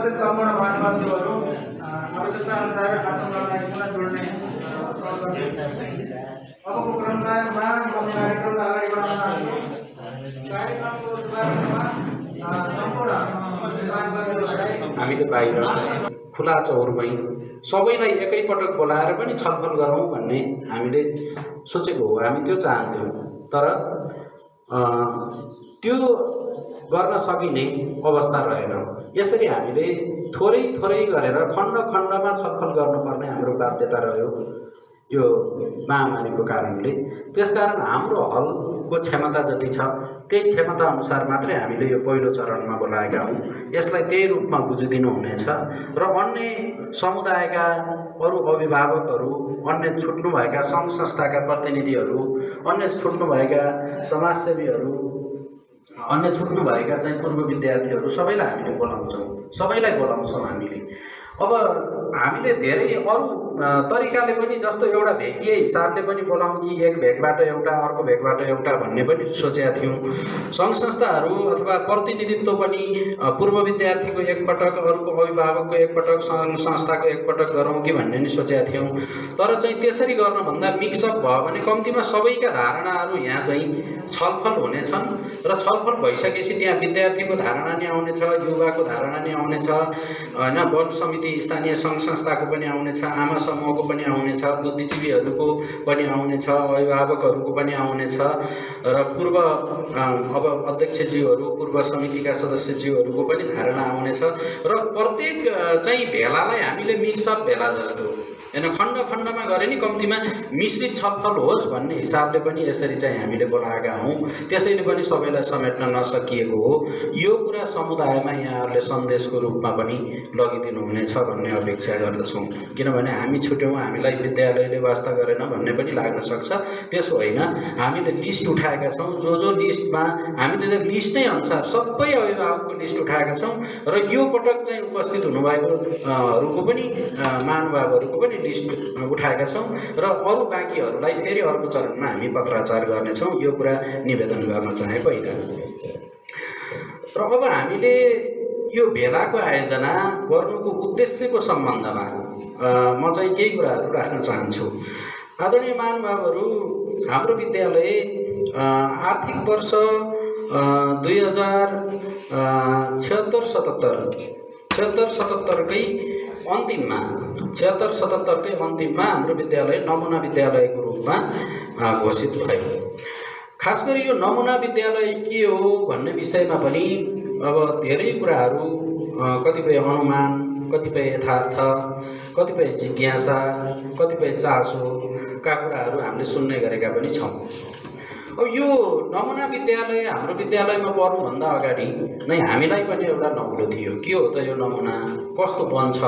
उपस्थित सम्पूर्ण महानुभावहरू आवश्यकता अनुसार आसनलाई पुनः जोड्ने अबको क्रममा कार्यक्रमलाई अगाडि बढाउन चाहन्छु। कार्यक्रमको शुभारम्भमा सम्पूर्ण उपस्थित महानुभावहरूलाई हामीले बाहिर खुला चौरमा सबैलाई एकैपटक बोलाएर पनि छलफल गरौँ भन्ने हामीले सोचेको हो। हामी त्यो चाहन्थ्यौँ, तर त्यो गर्न सकिने अवस्था रहेन। यसरी हामीले थोरै थोरै गरेर खण्ड खण्डमा छलफल गर्नुपर्ने हाम्रो बाध्यता रह्यो यो महामारीको कारणले। त्यसकारण हाम्रो हलको क्षमता जति छ त्यही क्षमता अनुसार मात्रै हामीले यो पहिलो चरणमा बोलाएका हौँ। यसलाई त्यही रूपमा बुझिदिनु हुनेछ र अन्य समुदायका अरू अभिभावकहरू, अन्य छुट्नुभएका सङ्घ संस्थाका प्रतिनिधिहरू, अन्य छुट्नुभएका समाजसेवीहरू, अन्य छुट्नुभएका चाहिँ पूर्व विद्यार्थीहरू सबैलाई हामीले बोलाउँछौँ, सबैलाई बोलाउँछौँ हामीले। अब हामीले धेरै अरू तरिकाले पनि, जस्तो एउटा भेगीय हिसाबले पनि बोलाउँ कि एक भेगबाट एउटा अर्को भेगबाट एउटा भन्ने पनि सोचेका थियौँ। सङ्घ संस्थाहरू अथवा प्रतिनिधित्व पनि पूर्व विद्यार्थीको एकपटक, अरूको अभिभावकको एकपटक, सङ्घ संस्थाको एकपटक गरौँ कि भन्ने नि सोचेका थियौँ। तर चाहिँ त्यसरी गर्नुभन्दा मिक्सअप भयो भने कम्तीमा सबैका धारणाहरू यहाँ चाहिँ छलफल हुनेछन् र छलफल भइसकेपछि त्यहाँ विद्यार्थीको धारणा नि आउनेछ, युवाको धारणा नि आउनेछ, होइन, वन समिति स्थानीय सङ्घ संस्थाको पनि आउनेछ, आमा समूहको पनि आउनेछ, बुद्धिजीवीहरूको पनि आउनेछ, अभिभावकहरूको पनि आउनेछ र पूर्व अब अध्यक्षज्यूहरू, पूर्व समितिका सदस्यज्यूहरूको पनि धारणा आउनेछ र प्रत्येक चाहिँ भेलालाई हामीले मिक्सअप भेला जस्तो होइन खण्ड खण्डमा गरे नि कम्तीमा मिश्रित छलफल होस् भन्ने हिसाबले पनि यसरी चाहिँ हामीले बोलाएका हौँ। त्यसैले पनि सबैलाई समेट्न नसकिएको हो। यो कुरा समुदायमा यहाँहरूले सन्देशको रूपमा पनि लगिदिनु हुनेछ भन्ने अपेक्षा गर्दछौँ। किनभने हामी छुट्यौँ, हामीलाई विद्यालयले वास्ता गरेन भन्ने पनि लाग्न सक्छ। त्यसो होइन, हामीले लिस्ट उठाएका छौँ। जो लिस्टमा हामीले त लिस्ट नै अनुसार सबै अभिभावकको लिस्ट उठाएका छौँ र यो पटक चाहिँ उपस्थित हुनुभएकोहरूको पनि महानुभावहरूको पनि लिस्ट उठाएका छौँ र अरू बाँकीहरूलाई फेरि अर्को चरणमा हामी पत्राचार गर्नेछौँ। यो कुरा निवेदन गर्न चाहे पहिला। र अब हामीले यो भेलाको आयोजना गर्नुको उद्देश्यको सम्बन्धमा म चाहिँ केही कुराहरू राख्न चाहन्छु। आदरणीय महानुभावहरू, हाम्रो विद्यालय आर्थिक वर्ष 2076-77कै अन्तिममा 76-77कै अन्तिममा हाम्रो विद्यालय नमुना विद्यालयको रूपमा घोषित भयो। खास गरी यो नमुना विद्यालय के हो भन्ने विषयमा पनि अब धेरै कुराहरू, कतिपय अनुमान, कतिपय यथार्थ, कतिपय जिज्ञासा, कतिपय चासोका कुराहरू हामीले सुन्ने गरेका पनि छौँ। अब यो नमुना विद्यालय हाम्रो विद्यालयमा पर्नुभन्दा अगाडि नै हामीलाई पनि एउटा नौलो थियो। के हो त यो नमुना, कस्तो बन्छ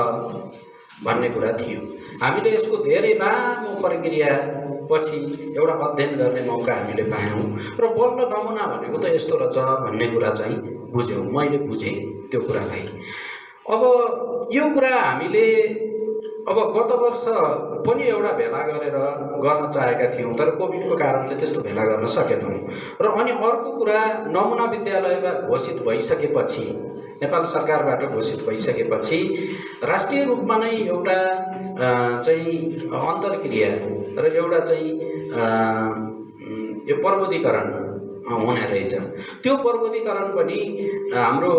भन्ने कुरा थियो। हामीले यसको धेरै लामो प्रक्रियापछि एउटा अध्ययन गर्ने मौका हामीले पायौँ र बल्ल नमुना भनेको त यस्तो रहेछ भन्ने कुरा चाहिँ बुझ्यौँ। मैले बुझेँ त्यो कुरालाई। अब यो कुरा हामीले अब गत वर्ष पनि एउटा भेला गरेर गर्न चाहेका थियौँ, तर कोभिडको कारणले त्यस्तो भेला गर्न सकेनौँ। र अनि अर्को कुरा, नमुना विद्यालयमा घोषित भइसकेपछि, नेपाल सरकारबाट घोषित भइसकेपछि राष्ट्रिय रूपमा नै एउटा चाहिँ अन्तर्क्रिया र एउटा चाहिँ यो प्रबोधिकरण हुने रहेछ। त्यो प्रबोधिकरण पनि हाम्रो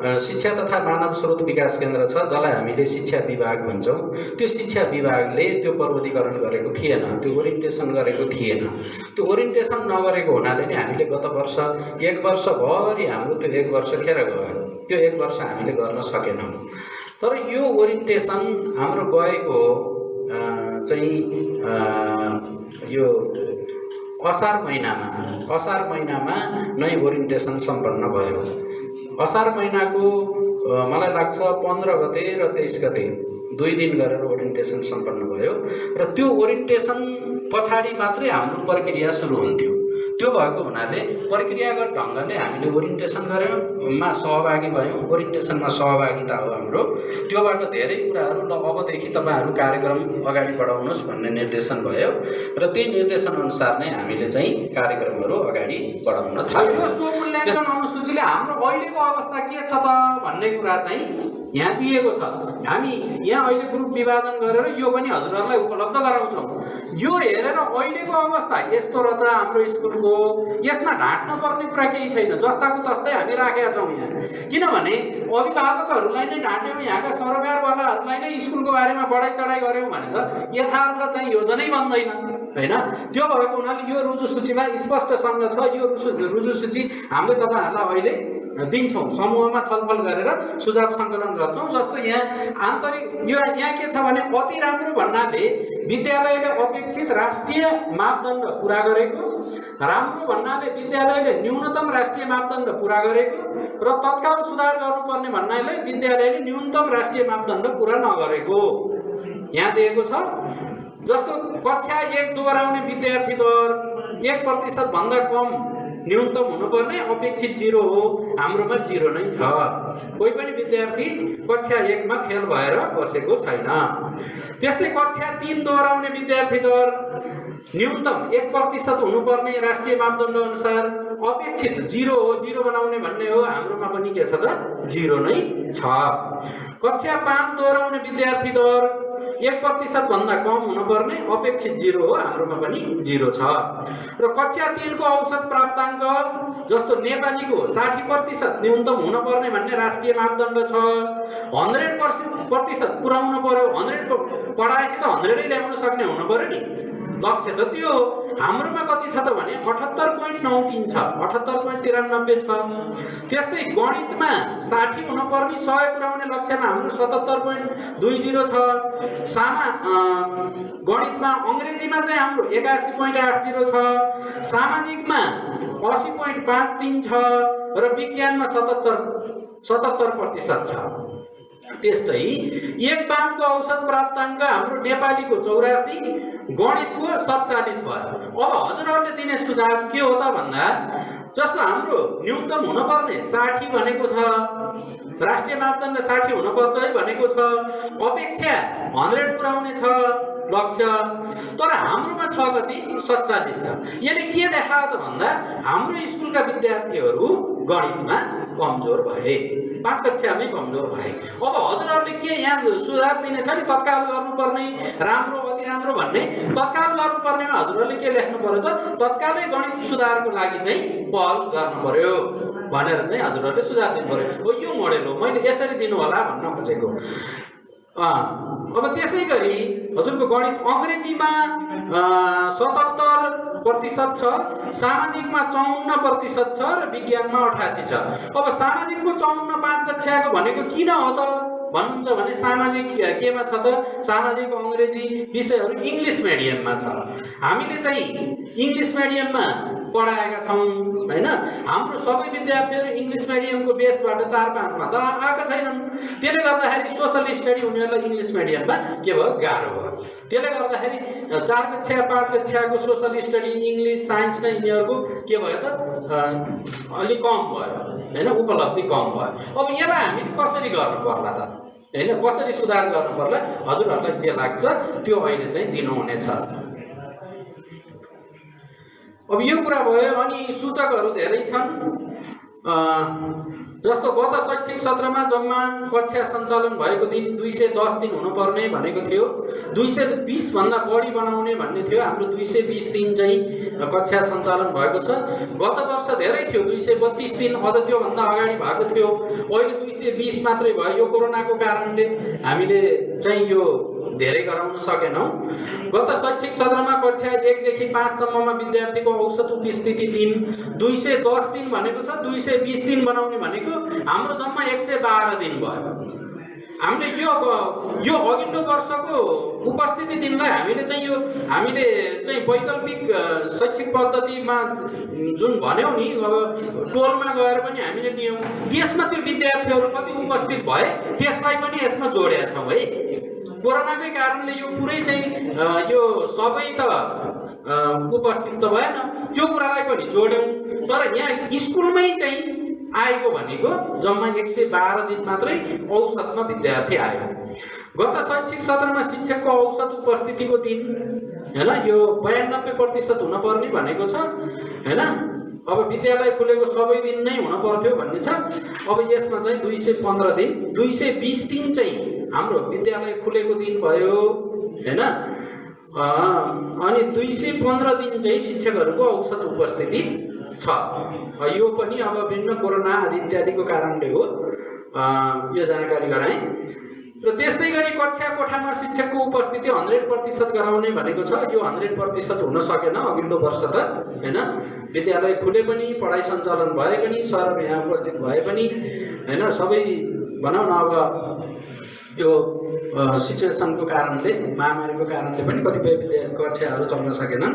शिक्षा तथा मानव स्रोत विकास केन्द्र छ, जसलाई हामीले शिक्षा विभाग भन्छौँ। त्यो शिक्षा विभागले त्यो प्रबोधिकरण गरेको थिएन, त्यो ओरिएन्टेसन गरेको थिएन। त्यो ओरिएन्टेसन नगरेको हुनाले नै हामीले गत वर्ष 1 वर्षभरि हाम्रो त्यो 1 वर्ष खेर गयो। त्यो 1 वर्ष हामीले गर्न सकेनौँ। तर यो ओरिएन्टेसन हाम्रो गएको चाहिँ यो असार महिनामा नै ओरिएन्टेसन सम्पन्न भयो। असार महिनाको मलाई लाग्छ 15 गते र 23 गते 2 दिन गरेर ओरिएन्टेसन सम्पन्न भयो र त्यो ओरिएन्टेसन पछाडि मात्रै हाम्रो प्रक्रिया सुरु हुन्थ्यो। त्यो भएको हुनाले प्रक्रियागत ढङ्गले हामीले ओरिएन्टेसन गरेमा सहभागी भयौँ। ओरिएन्टेसनमा सहभागिता हो हाम्रो। त्योबाट धेरै कुराहरू, ल अबदेखि तपाईँहरू कार्यक्रम अगाडि बढाउनुहोस् भन्ने निर्देशन भयो र त्यही निर्देशन अनुसार नै हामीले चाहिँ कार्यक्रमहरू अगाडि बढाउन थाल्यौँ। यो स्वमूल्याङ्कन अनुसूचीले हाम्रो अहिलेको अवस्था के छ त भन्ने कुरा चाहिँ यहाँ दिएको छ। हामी यहाँ अहिले ग्रुप विभाजन गरेर यो पनि हजुरहरूलाई उपलब्ध गराउँछौँ। यो हेरेर अहिलेको अवस्था यस्तो रहेछ हाम्रो स्कुलको, यसमा ढाँट्नु पर्ने कुरा केही छैन, जस्ताको तस्तै हामी राखेका छौँ यहाँ। किनभने अभिभावकहरूलाई नै ढाँट्यौँ, यहाँका सरकारवालाहरूलाई नै स्कुलको बारेमा बढाइ चढाइ गऱ्यौँ भने त यथार्थ चाहिँ योजनै बन्दैन होइन। त्यो भएको हुनाले यो रुजु सूचीमा स्पष्टसँग छ। यो रुजु सूची हामीले तपाईँहरूलाई अहिले दिन्छौँ, समूहमा छलफल गरेर सुझाव सङ्कलन गर्छौँ। जस्तो यहाँ आन्तरिक यो यहाँ के छ भने अति राम्रो भन्नाले विद्यालयले अपेक्षित राष्ट्रिय मापदण्ड पुरा गरेको, राम्रो भन्नाले विद्यालयले न्यूनतम राष्ट्रिय मापदण्ड पुरा गरेको, र तत्काल सुधार गर्नुपर्ने भन्नाले विद्यालयले न्यूनतम राष्ट्रिय मापदण्ड पुरा नगरेको यहाँ दिएको छ। जस्तो कक्षा 1 दोहोऱ्याउने विद्यार्थी दर 1% भन्दा कम न्यूनतम हुनुपर्ने, अपेक्षित 0 हो, हाम्रोमा 0 नै छ। कोही पनि विद्यार्थी कक्षा 1 मा फेल भएर बसेको छैन। त्यस्तै कक्षा 3 दोहोऱ्याउने विद्यार्थी दर न्यूनतम 1% हुनुपर्ने राष्ट्रिय मापदण्ड अनुसार, अपेक्षित 0 हो, 0 बनाउने भन्ने हो, हाम्रोमा पनि के छ त 0 नै छ। कक्षा 5 दोहोऱ्याउने विद्यार्थी दर 1% भन्दा कम हुनुपर्ने, अपेक्षित 0 हो, हाम्रोमा पनि 0 छ। र कक्षा 3 को औसत प्राप्ताङ्क जस्तो नेपालीको 60% न्यूनतम हुनुपर्ने भन्ने राष्ट्रिय मापदण्ड छ। 100% पुर्याउनु पर्यो, 100 पढाएपछि त 100 ल्याउन सक्ने हुनु पर्यो नि, लक्ष्य त त्यो हो। हाम्रोमा कति छ त भने 78.93 छ, 78.93 छ। त्यस्तै गणितमा 60 हुनुपर्ने, 100 पुर्याउने लक्ष्यमा हाम्रो 77.20 छ। गणितमा अङ्ग्रेजीमा चाहिँ हाम्रो 81.80 छ, सामाजिकमा 80.53 छ, र विज्ञानमा 77% छ। त्यस्तै 1-5 को औसत प्राप्ताङ्क हाम्रो नेपालीको 84, गणितको 47 भयो। अब हजुरहरूले दिने सुझाव के हो त भन्दा, जस्तो हाम्रो न्यूनतम हुनुपर्ने 60 भनेको छ, राष्ट्रिय मापदण्ड 60 हुनुपर्छ है भनेको छ, अपेक्षा 100 पुर्याउने छ लक्ष्य, तर हाम्रोमा छ कति 47 छ। यसले के देखायो त भन्दा हाम्रो स्कुलका विद्यार्थीहरू गणितमा कमजोर भए, 5 कक्षामै कमजोर भए। अब हजुरहरूले के यहाँ सुधार दिने छ नि, तत्काल गर्नुपर्ने, राम्रो अति राम्रो भन्ने, तत्काल गर्नुपर्नेमा हजुरहरूले के लेख्नु पर्यो त, तत्कालै गणित सुधारको लागि चाहिँ पहल गर्नु पर्यो भनेर चाहिँ हजुरहरूले सुझाव दिनु पर्यो। हो यो मोडेल हो, मैले यसरी दिनु होला भन्न खोजेको। अब त्यसै गरी हजुरको गणित अङ्ग्रेजीमा 77% छ, सामाजिकमा 54% छ, र विज्ञानमा 88 छ। अब सामाजिकको 54 5 कक्षाको भनेको किन हो त भन्नुहुन्छ भने, सामाजिक केमा छ त, सामाजिक अङ्ग्रेजी विषयहरू इङ्ग्लिस मिडियममा छ। हामीले चाहिँ इङ्ग्लिस मिडियममा पढाएका छौँ होइन। हाम्रो सबै विद्यार्थीहरू इङ्ग्लिस मिडियमको बेसबाट 4-5 मा त आएका छैनन्। त्यसले गर्दाखेरि सोसल स्टडी उनीहरूलाई इङ्ग्लिस मिडियममा के भयो, गाह्रो भयो। त्यसले गर्दाखेरि 4 कक्षा 5 कक्षाको सोसल स्टडी इङ्ग्लिस साइन्स नै यिनीहरूको के भयो त अलिक कम भयो होइन, उपलब्धि कम भयो। अब यसलाई हामीले कसरी गर्नु पर्ला त होइन, कसरी सुधार गर्नु पर्ला, हजुरहरूलाई जे लाग्छ त्यो अहिले चाहिँ दिनुहुनेछ। अब यो कुरा भयो। अनि सूचकहरू धेरै छन्। जस्तो गत शैक्षिक सत्रमा जम्मा कक्षा सञ्चालन भएको दिन 210 दिन हुनुपर्ने भनेको थियो, 220 भन्दा बढी बनाउने भन्ने थियो। हाम्रो 220 दिन चाहिँ कक्षा सञ्चालन भएको छ। गत वर्ष धेरै थियो, 232 दिन, अझ त्योभन्दा अगाडि भएको थियो। अहिले 220 मात्रै भयो। यो कोरोनाको कारणले हामीले चाहिँ यो धेरै गराउन सकेनौँ। गत शैक्षिक सत्रमा कक्षा 1 देखि 5 सम्ममा विद्यार्थीको औसत उपस्थिति दिन 210 दिन भनेको छ, 220 दिन बनाउने भनेको हाम्रो जम्मा 112 दिन भयो। हामीले यो अघिल्लो वर्षको उपस्थिति दिनलाई हामीले चाहिँ वैकल्पिक शैक्षिक पद्धतिमा जुन भन्यौँ नि, अब टोलमा गएर पनि हामीले लियौँ, त्यसमा त्यो विद्यार्थीहरू कति उपस्थित भए त्यसलाई पनि यसमा जोडेका छौँ है। कोरोनाकै कारणले यो पुरै चाहिँ यो सबै त उपस्थित त भएन, त्यो कुरालाई पनि जोड्यौँ। तर यहाँ स्कुलमै चाहिँ आएको भनेको जम्मा 112 दिन मात्रै औसतमा विद्यार्थी आयो। गत शैक्षिक सत्रमा शिक्षकको औसत उपस्थितिको दिन होइन, यो 92% हुनुपर्ने भनेको छ होइन। अब विद्यालय खुलेको सबै दिन नै हुन पर्थ्यो भन्ने छ। अब यसमा चाहिँ 215 दिन 220 दिन चाहिँ हाम्रो विद्यालय खुलेको दिन भयो हैन। अनि 215 दिन चाहिँ शिक्षकहरूको औसत उपस्थिति छ। यो पनि अब विभिन्न कोरोना आदि इत्यादिको कारणले हो, यो जानकारी गराएँ। र त्यस्तै गरी कक्षा कोठामा शिक्षकको उपस्थिति 100% गराउने भनेको छ। यो 100% हुन सकेन अघिल्लो वर्ष त हैन। विद्यालय खुले पनि, पढाइ सञ्चालन भए पनि, सरहरू यहाँ उपस्थित भए पनि हैन, सबै भनौँ न अब यो सिचुएसनको कारणले, महामारीको कारणले पनि कतिपय कक्षाहरू चल्न सकेनन्।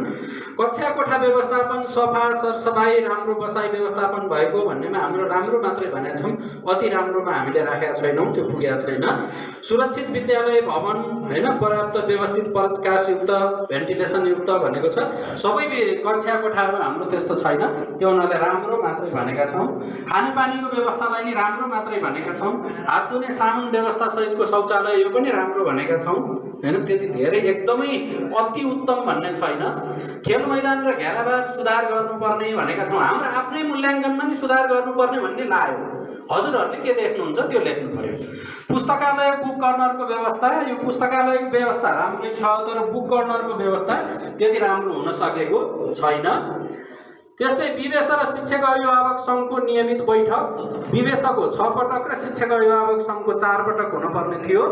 कक्षा कोठा व्यवस्थापन सफा सरसफाइ राम्रो बसाइ व्यवस्थापन भएको भन्नेमा हाम्रो राम्रो मात्रै भनेका छौँ, अति राम्रोमा हामीले राखेका छैनौँ, त्यो पुगेको छैन। सुरक्षित विद्यालय भवन हैन, पर्याप्त व्यवस्थित प्रकाशयुक्त भेन्टिलेसनयुक्त भनेको छ। सबै कक्षा कोठाहरू हाम्रो त्यस्तो छैन, त्यो उनीहरूले राम्रो मात्रै भनेका छौँ। खानेपानीको व्यवस्थालाई नि राम्रो मात्रै भनेका छौँ। हात धुने साबुन व्यवस्था सहितको शौचालय यो पनि राम्रो भनेका छौँ हैन। त्यति धेरै एकदमै अति उत्तम भन्ने छैन। खेल मैदान र घेराबार सुधार गर्नुपर्ने भनेका छौँ। हाम्रो आफ्नै मूल्याङ्कनमा नि सुधार गर्नुपर्ने भन्ने लाग्यो। हजुरहरूले के देख्नुहुन्छ त्यो लेख्नु पर्यो। पुस्तकालय बुक कर्नरको व्यवस्था, यो पुस्तकालयको व्यवस्था राम्रै छ, तर बुक कर्नरको व्यवस्था त्यति राम्रो हुन सकेको छैन। त्यस्तै विवेश र शिक्षक अभिभावक सङ्घको नियमित बैठक, विवेशको 6 पटक र शिक्षक अभिभावक सङ्घको 4 पटक हुनुपर्ने थियो।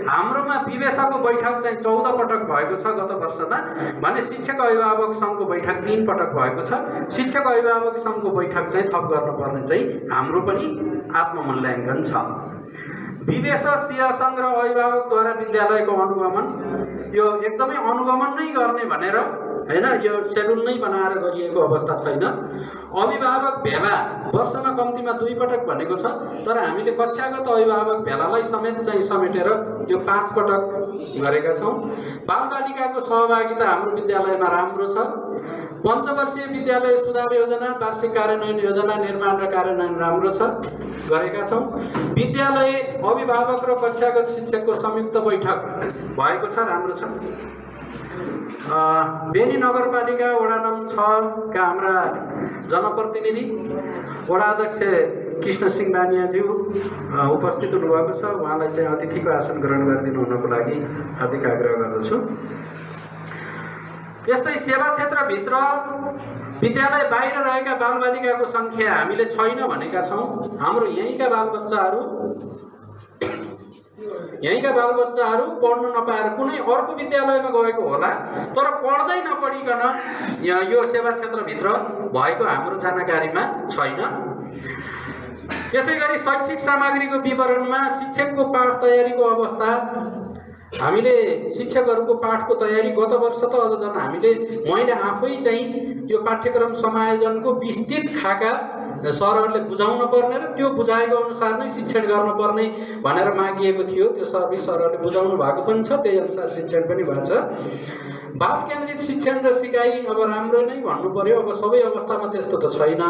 हाम्रोमा विवेशको बैठक चाहिँ 14 पटक भएको छ गत वर्षमा, भने शिक्षक अभिभावक सङ्घको बैठक 3 पटक भएको छ। शिक्षक अभिभावक सङ्घको बैठक चाहिँ थप गर्नुपर्ने चाहिँ हाम्रो पनि आत्ममूल्याङ्कन छ। विवेश सिंह सङ्घ र अभिभावकद्वारा विद्यालयको अनुगमन, यो एकदमै अनुगमन नै गर्ने भनेर हैन, यो सेड्युल नै बनाएर गरिएको अवस्था छैन। अभिभावक भेला वर्षमा कम्तीमा 2 पटक भनेको छ, तर हामीले कक्षागत अभिभावक भेलालाई समेत चाहिँ समेटेर यो 5 पटक गरेका छौँ। बालबालिकाको सहभागिता हाम्रो विद्यालयमा राम्रो छ। पञ्चवर्षीय विद्यालय सुधार योजना, वार्षिक कार्यान्वयन योजना निर्माण र कार्यान्वयन राम्रो छ, गरेका छौँ। विद्यालय अभिभावक र कक्षागत शिक्षकको संयुक्त बैठक भएको छ, राम्रो छ। बेनी नगरपालिका वडा नम्बर 6 का हाम्रा जनप्रतिनिधि वडा अध्यक्ष कृष्ण सिंह बानियाज्यू उपस्थित हुनुभएको छ। उहाँलाई चाहिँ अतिथिको आसन ग्रहण गरिदिनु हुनको लागि हार्दिक आग्रह गर्दछु। त्यस्तै सेवा क्षेत्रभित्र विद्यालय बाहिर रहेका बालबालिकाको सङ्ख्या हामीले छैन भनेका छौँ। हाम्रो यहीँका बालबच्चाहरू पढ्न नपाएर कुनै अर्को विद्यालयमा गएको होला, तर पढ्दै नपढिकन यो सेवा क्षेत्रभित्र भएको हाम्रो जानकारीमा छैन। त्यसै गरी शैक्षिक सामग्रीको विवरणमा शिक्षकको पाठ तयारीको अवस्था, हामीले शिक्षकहरूको पाठको तयारी गत वर्ष त अझ झन् मैले आफै चाहिँ यो पाठ्यक्रम समायोजनको विस्तृत खाका सरहरूले बुझाउन पर्ने र त्यो बुझाएको अनुसार नै शिक्षण गर्नुपर्ने भनेर मागिएको थियो। त्यो सबै सरहरूले बुझाउनु भएको पनि छ, त्यही अनुसार शिक्षण पनि भएको छ। बाल केन्द्रित शिक्षण र सिकाइ अब राम्रो नै भन्नु पर्यो। अब सबै अवस्थामा त्यस्तो त छैन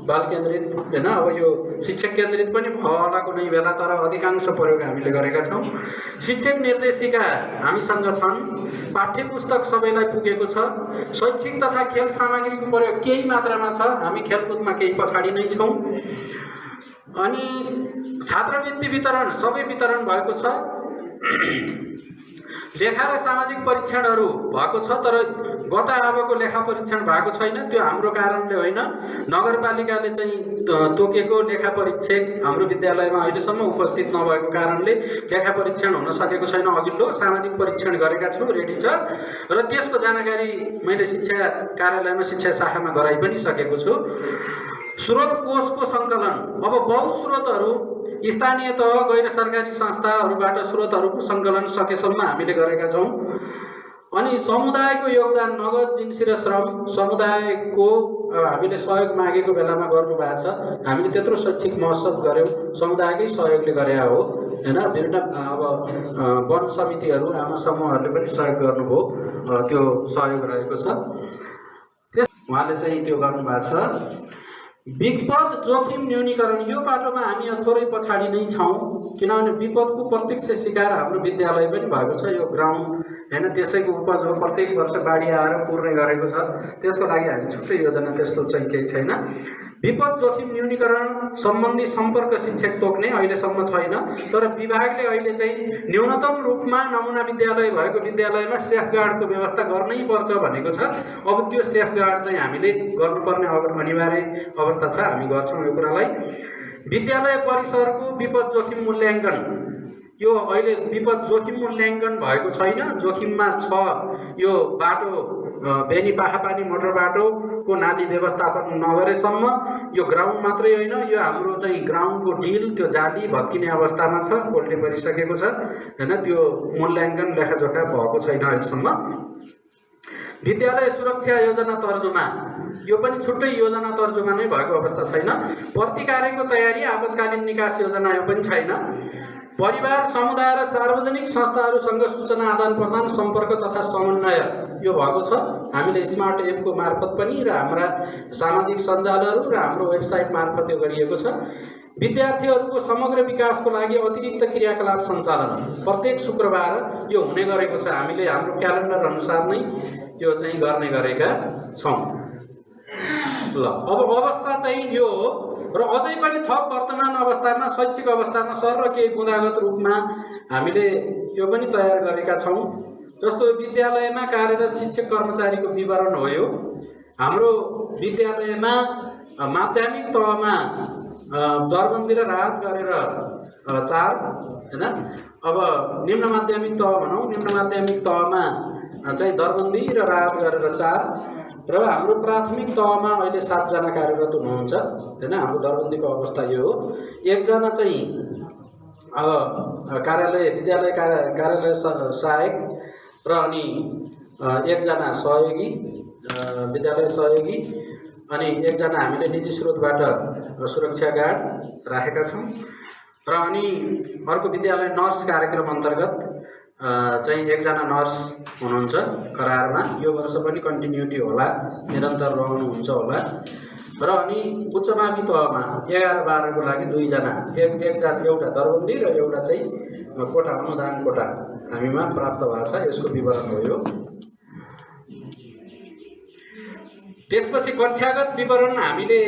बाल केन्द्रित हैन। अब यो शिक्षक केन्द्रित पनि भयो होला कुनै बेला, तर अधिकांश प्रयोग हामीले गरेका छौँ। शिक्षक निर्देशिका हामीसँग छन्, पाठ्य पुस्तक सबैलाई पुगेको छ। शैक्षिक तथा खेल सामग्रीको प्रयोग केही मात्रामा छ, हामी खेलकुदमा केही पछाडि नै छौँ। अनि छात्रवृत्ति वितरण सबै वितरण भएको छ। लेखा र सामाजिक परीक्षणहरू भएको छ, तर गत आबको लेखा परीक्षण भएको छैन। त्यो हाम्रो कारणले होइन, नगरपालिकाले चाहिँ तोकेको लेखा परीक्षक हाम्रो विद्यालयमा अहिलेसम्म उपस्थित नभएको कारणले लेखा परीक्षण हुन सकेको छैन। अघिल्लो सामाजिक परीक्षण गरेका छौँ, रेडी छ, र त्यसको जानकारी मैले शिक्षा कार्यालयमा शिक्षा शाखामा गराइ पनि सकेको छु। स्रोत कोषको सङ्कलन, अब बहुस्रोतहरू स्थानीय तह गैर सरकारी संस्थाहरूबाट स्रोतहरूको सङ्कलन सकेसम्म हामीले गरेका छौँ। अनि समुदायको योगदान नगद जिन्सी र श्रम, समुदायको हामीले सहयोग मागेको बेलामा गर्नुभएको छ। हामीले त्यत्रो शैक्षिक महोत्सव गऱ्यौँ, समुदायकै सहयोगले गरे हो हैन। विभिन्न अब वन समितिहरू, आमा समूहहरूले पनि सहयोग गर्नुभयो, त्यो सहयोग रहेको छ। उहाँले चाहिँ त्यो गर्नुभएको छ। विपद जोखिम न्यूनीकरण यो बाटोमा हामी थोरै पछाडि नै छौँ, किनभने विपदको प्रत्यक्ष शिकार हाम्रो विद्यालय पनि भएको छ। यो ग्राउन्ड हैन, त्यसैको उपज हो, प्रत्येक वर्ष बाढी आएर पुर्ने गरेको छ। त्यसको लागि हामी छुट्टै योजना त्यस्तो चाहिँ केही छैन। विपद जोखिम न्यूनीकरण सम्बन्धी सम्पर्क शिक्षक तोक्ने अहिलेसम्म छैन, तर विभागले अहिले चाहिँ न्यूनतम रूपमा नमुना विद्यालय भएको विद्यालयमा सेफगार्डको व्यवस्था गर्नै पर्छ भनेको छ। अब त्यो सेफगार्ड चाहिँ हामीले गर्नुपर्ने अनिवार्य अवस्था छ, हामी गर्छौँ यो कुरालाई। विद्यालय परिसरको विपद जोखिम मूल्याङ्कन, यो अहिले विपद जोखिम मूल्याङ्कन भएको छैन। जोखिममा छ यो बाटो बेनी पाखापानी मोटर बाटोको नाली व्यवस्थापन नगरेसम्म यो ग्राउन्ड मात्रै होइन, यो हाम्रो चाहिँ ग्राउन्डको डिल त्यो जाली भत्किने अवस्थामा छ, कोल्टे परिसकेको छ हैन। त्यो मूल्याङ्कन लेखाजोखा भएको छैन अहिलेसम्म। विद्यालय सुरक्षा योजना तर्जुमा, यो पनि छुट्टै योजना तर्जुमा नै भएको अवस्था छैन। प्रतिकार्यको तयारी आपतकालीन निकास योजना, यो पनि छैन। परिवार समुदाय र सार्वजनिक संस्थाहरूसँग सूचना आदान प्रदान सम्पर्क तथा समन्वय यो भएको छ। हामीले स्मार्ट एपको मार्फत पनि र हाम्रा सामाजिक सञ्जालहरू र हाम्रो वेबसाइट मार्फत यो गरिएको छ। विद्यार्थीहरूको समग्र विकासको लागि अतिरिक्त क्रियाकलाप सञ्चालन प्रत्येक शुक्रबार यो हुने गरेको छ। हामीले हाम्रो क्यालेन्डर अनुसार नै यो चाहिँ गर्ने गरेका छौँ। ल, अब अवस्था चाहिँ यो हो र अझै पनि थप वर्तमान अवस्थामा शैक्षिक अवस्थामा सर र केही बुँदागत रूपमा हामीले यो पनि तयार गरेका छौँ। जस्तो विद्यालयमा कार्यरत शिक्षक कर्मचारीको विवरण हो। यो हाम्रो विद्यालयमा माध्यमिक तहमा दरबन्दी र राहत गरेर 4 हैन। अब निम्न माध्यमिक तह भनौँ, निम्न माध्यमिक तहमा चाहिँ दरबन्दी र राहत गरेर 4 र हाम्रो प्राथमिक तहमा अहिले 7 जना कार्यरत हुनुहुन्छ हैन। हाम्रो दरबन्दीको अवस्था यो हो। 1 जना चाहिँ अब कार्यालय विद्यालय कार्यालय सहायक र अनि 1 जना सहयोगी विद्यालय सहयोगी, अनि 1 जना हामीले निजी स्रोतबाट सुरक्षा गार्ड राखेका छौँ। र अनि अर्को विद्यालय नर्स कार्यक्रम अन्तर्गत चाहिँ 1 जना नर्स हुनुहुन्छ करारमा। यो वर्ष पनि कन्टिन्युटी होला, निरन्तर रहनुहुन्छ होला। र अनि उच्च मावि तहमा 11-12 को लागि 2 जना, एउटा दरबन्दी र एउटा चाहिँ कोटा अनुदान कोटा हामीमा प्राप्त भएको छ। यसको विवरण हो यो। त्यसपछि कक्षागत विवरण हामीले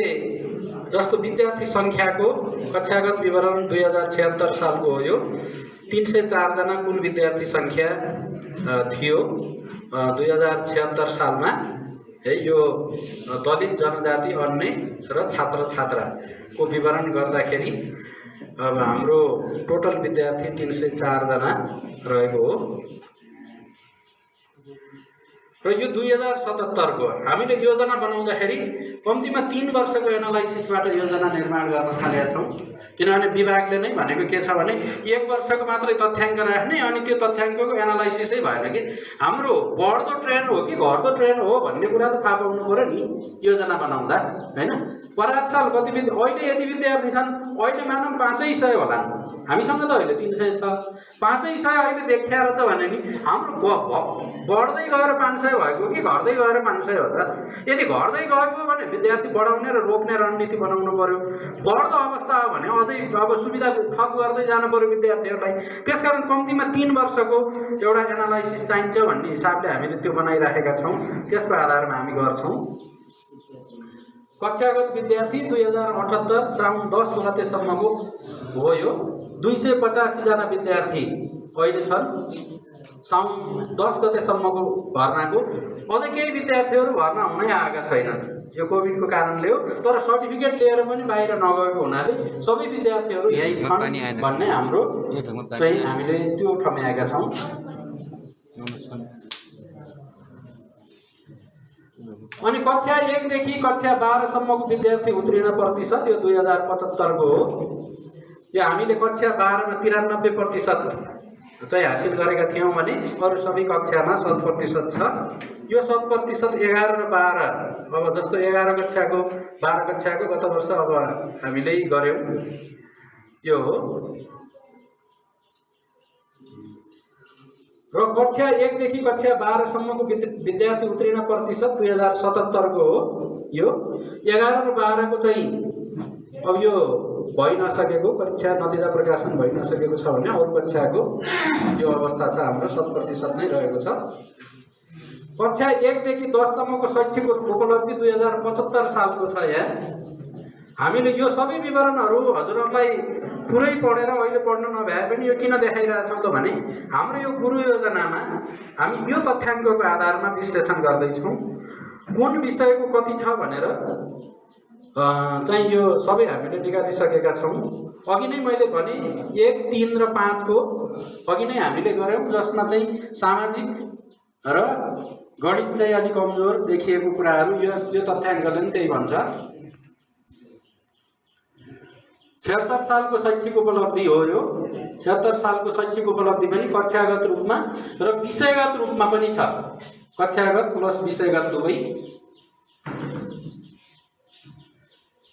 जस्तो विद्यार्थी सङ्ख्याको कक्षागत विवरण 2076 सालको हो। यो 304 जना कुल विद्यार्थी सङ्ख्या थियो 2076 सालमा है। यो दलित जनजाति अन्य र छात्र छात्राको विवरण गर्दाखेरि अब हाम्रो टोटल विद्यार्थी 304 जना रहेको हो। र यो 2077 को हामीले योजना बनाउँदाखेरि कम्तीमा 3 वर्षको एनालाइसिसबाट योजना निर्माण गर्न थालेका छौँ। किनभने विभागले नै भनेको के छ भने 1 वर्षको मात्रै तथ्याङ्क राख्ने, अनि त्यो तथ्याङ्कको एनालाइसिसै भएन कि हाम्रो बढ्दो ट्रेन्ड हो कि घट्दो ट्रेन्ड हो भन्ने कुरा त थाहा पाउनु पर्यो नि योजना बनाउँदा हैन। परार साल कति अहिले यति विद्यार्थी छन्, अहिले मानौँ 500 होला, हामीसँग त अहिले 300 छ। 500 अहिले देखिएर छ भने नि हाम्रो बढ्दै गएर 500 भएको कि घट्दै गएर 500 हो त? यदि घट्दै गएको भने विद्यार्थी बढाउने र रोक्ने रणनीति बनाउनु पर्यो। बढ्दो अवस्था हो भने अझै अब सुविधा थप गर्दै जानु पर्यो विद्यार्थीहरूलाई। त्यसकारण कम्तीमा 3 वर्षको एउटा एनालाइसिस चाहिन्छ भन्ने हिसाबले हामीले त्यो बनाइराखेका छौँ। त्यसको आधारमा हामी गर्छौँ। कक्षागत विद्यार्थी 2078 साउन 10 गतेसम्मको हो। यो 285 जना विद्यार्थी अहिले छन् साउन 10 गतेसम्मको भर्नाको। अझै केही विद्यार्थीहरू भर्ना हुनै आएका छैनन्, यो कोभिडको कारणले हो। तर सर्टिफिकेट लिएर पनि बाहिर नगएको हुनाले सबै विद्यार्थीहरू यहीँ छन् भन्ने हाम्रो चाहिँ हामीले त्यो ठम्याएका छौँ। अनि कक्षा 1 देखि कक्षा 12 सम्मको विद्यार्थी उत्तीर्ण प्रतिशत यो 2075 को हो। यो हामीले कक्षा 12 मा 93% चाहिँ हासिल गरेका थियौँ भने अरू सबै कक्षामा 100% छ। यो 100% 11 र 12 अब जस्तो 11 कक्षाको 12 कक्षाको गत वर्ष अब हामीले गर्यौँ यो हो। र कक्षा 1 देखि कक्षा 12 सम्मको विद्यार्थी उत्तीर्ण प्रतिशत 2077 को हो। यो 11 र 12 को चाहिँ अब यो भइ नसकेको परीक्षा नतिजा प्रकाशन भइ नसकेको छ भने अरू कक्षाको यो अवस्था छ हाम्रो 100% नै रहेको छ। कक्षा 1 देखि 10 सम्मको शैक्षिक उपलब्धि 2075 सालको छ। यहाँ हामीले यो सबै विवरणहरू हजुरहरूलाई पुरै पढेर अहिले पढ्न नभए पनि यो किन देखाइरहेछौँ त भने हाम्रो यो गुरु योजनामा हामी यो तथ्याङ्कको आधारमा विश्लेषण गर्दैछौँ कुन विषयको कति छ भनेर चाहिँ यो सबै हामीले निकालिसकेका छौँ। अघि नै मैले भने 1, 3 र 5 को अघि नै हामीले गऱ्यौँ, जसमा चाहिँ सामाजिक र गणित चाहिँ अलिक कमजोर देखिएको कुराहरू यो तथ्याङ्कले पनि त्यही भन्छ। 76 सालको शैक्षिक उपलब्धि हो यो। 76 सालको शैक्षिक उपलब्धि पनि कक्षागत रूपमा र विषयगत रूपमा पनि छ। कक्षागत प्लस विषयगत दुवै।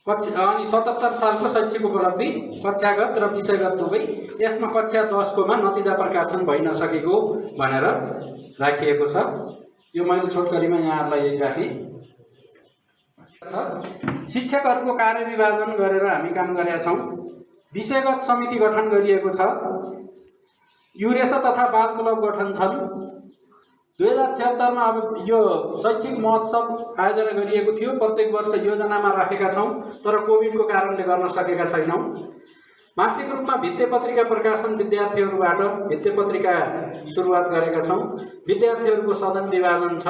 अनि 77 सालको शैक्षिक उपलब्धि कक्षागत र विषयगत दुवै। यसमा कक्षा 10 कोमा नतिजा प्रकाशन भइ नसकेको भनेर राखिएको छ। यो मैले छोटकरीमा यहाँहरूलाई यही राखेँ। शिक्षकहरूको कार्यविभाजन गरेर हामी काम गरेका छौँ। विषयगत समिति गठन गरिएको छ। युरेसा तथा बाल क्लब गठन छन्। 2076 मा अब यो शैक्षिक महोत्सव आयोजना गरिएको थियो। प्रत्येक वर्ष योजनामा राखेका छौँ तर कोभिडको कारणले गर्न सकेका छैनौँ। मासिक रूपमा भित्ते पत्रिका प्रकाशन विद्यार्थीहरूबाट भित्ते पत्रिका सुरुवात गरेका छौँ। विद्यार्थीहरूको सदन विभाजन छ।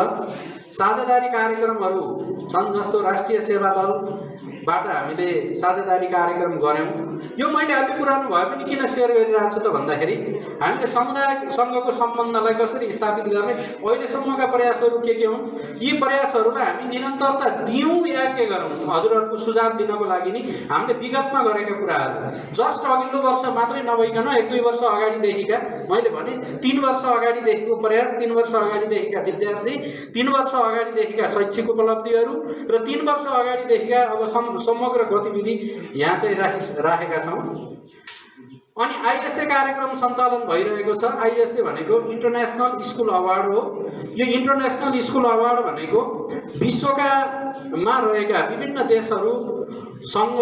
साझेदारी कार्यक्रमहरू छन्, जस्तो राष्ट्रिय सेवा दलबाट हामीले साझेदारी कार्यक्रम गऱ्यौँ। यो मैले अलि पुरानो भए पनि किन सेयर गरिरहेको छु त भन्दाखेरि हामीले समुदायसँगको सम्बन्धलाई कसरी स्थापित गर्ने अहिलेसम्मका प्रयासहरू के हुन्, यी प्रयासहरूलाई हामी निरन्तरता दियौँ या के गरौँ, हजुरहरूको सुझाव दिनको लागि नि हामीले विगतमा गरेका कुराहरू जस्ट अघिल्लो वर्ष मात्रै नभइकन 1-2 वर्ष अगाडिदेखिका, मैले भने 3 वर्ष अगाडिदेखिको प्रयास, 3 वर्ष अगाडिदेखिका विद्यार्थी, 3 वर्ष अगाडिदेखिका शैक्षिक उपलब्धिहरू र 3 वर्ष अगाडिदेखिका अब समग्र गतिविधि यहाँ चाहिँ राखेका छौँ। अनि आइएसए कार्यक्रम सञ्चालन भइरहेको छ। आइएसए भनेको इन्टरनेसनल स्कुल अवार्ड हो। यो इन्टरनेसनल स्कुल अवार्ड भनेको विश्वकामा रहेका विभिन्न देशहरूसँग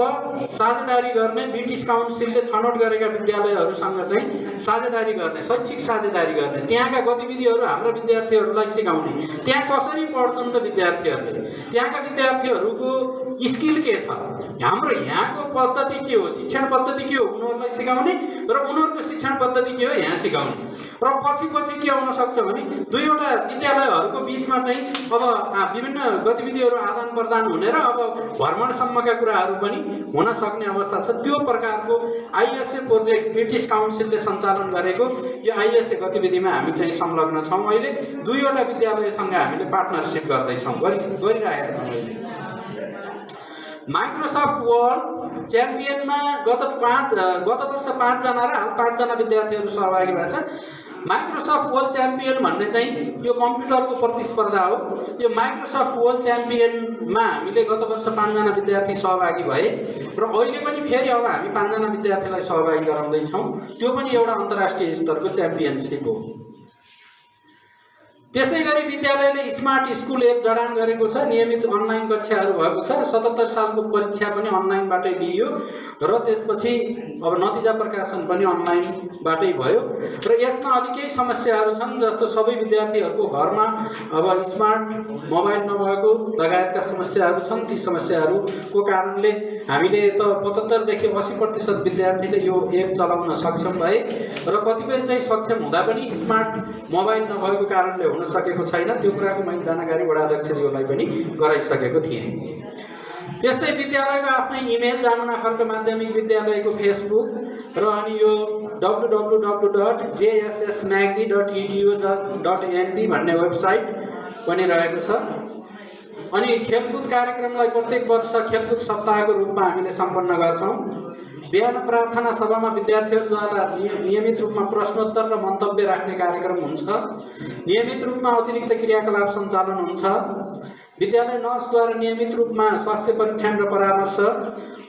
साझेदारी गर्ने, ब्रिटिस काउन्सिलले छनौट गरेका विद्यालयहरूसँग चाहिँ साझेदारी गर्ने, शैक्षिक साझेदारी गर्ने, त्यहाँका गतिविधिहरू हाम्रा विद्यार्थीहरूलाई सिकाउने। त्यहाँ कसरी पढ्छन् त विद्यार्थीहरूले, त्यहाँका विद्यार्थीहरूको स्किल के छ, हाम्रो यहाँको पद्धति के हो, शिक्षण पद्धति के हो उनीहरूलाई सिकाउने र उनीहरूको शिक्षण पद्धति के हो यहाँ सिकाउने। र पछि के हुन सक्छ भने दुईवटा विद्यालयहरूको बिचमा चाहिँ अब विभिन्न गतिविधिहरू आदान प्रदान हुने र अब भ्रमणसम्मका कुराहरू पनि हुन सक्ने अवस्था छ। त्यो प्रकारको आइएसए प्रोजेक्ट ब्रिटिस काउन्सिलले सञ्चालन गरेको यो आइएसए गतिविधिमा हामी चाहिँ संलग्न छौँ। अहिले 2वटा विद्यालयसँग हामीले पार्टनरसिप गर्दैछौँ, गरिरहेका छौँ। अहिले माइक्रोसफ्ट वर्ल्ड च्याम्पियनमा गत वर्ष 5 जना र हाल 5 जना विद्यार्थीहरू सहभागी भएको छ। माइक्रोसफ्ट वर्ल्ड च्याम्पियन भन्ने चाहिँ यो कम्प्युटरको प्रतिस्पर्धा हो। यो माइक्रोसफ्ट वर्ल्ड च्याम्पियनमा हामीले गत वर्ष 5 जना विद्यार्थी सहभागी भए र अहिले पनि फेरि अब हामी 5 जना विद्यार्थीलाई सहभागी गराउँदैछौँ। त्यो पनि एउटा अन्तर्राष्ट्रिय स्तरको च्याम्पियनसिप हो। त्यसै गरी विद्यालयले स्मार्ट स्कुल एप जडान गरेको छ। नियमित अनलाइन कक्षाहरू भएको छ। 77 सालको परीक्षा पनि अनलाइनबाटै लिइयो र त्यसपछि अब नतिजा प्रकाशन पनि अनलाइनबाटै भयो र यसमा अलि केही समस्याहरू छन्, जस्तो सबै विद्यार्थीहरूको घरमा अब स्मार्ट मोबाइल नभएको लगायतका समस्याहरू छन्। ती समस्याहरूको कारणले हामीले त 75 देखि 80% विद्यार्थीले यो एप चलाउन सक्षम भए र कतिपय चाहिँ सक्षम हुँदा पनि स्मार्ट मोबाइल नभएको कारणले हुन सकेको छैन। त्यो कुराको मैले जानकारी वडा अध्यक्षज्यूलाई पनि गराइसकेको थिएँ। त्यस्तै विद्यालयको आफ्नै इमेल जामुना खर्क माध्यमिक विद्यालयको फेसबुक र अनि यो www.jssmagdi.edu.nb भन्ने वेबसाइट पनि रहेको छ। अनि खेलकुद कार्यक्रमलाई प्रत्येक वर्ष खेलकुद सप्ताहको रूपमा हामीले सम्पन्न गर्छौँ। बिहान प्रार्थना सभामा विद्यार्थीहरूद्वारा नियमित रूपमा प्रश्नोत्तर र मन्तव्य राख्ने कार्यक्रम हुन्छ। नियमित रूपमा अतिरिक्त क्रियाकलाप सञ्चालन हुन्छ। विद्यालय नर्सद्वारा नियमित रूपमा स्वास्थ्य परीक्षण र परामर्श,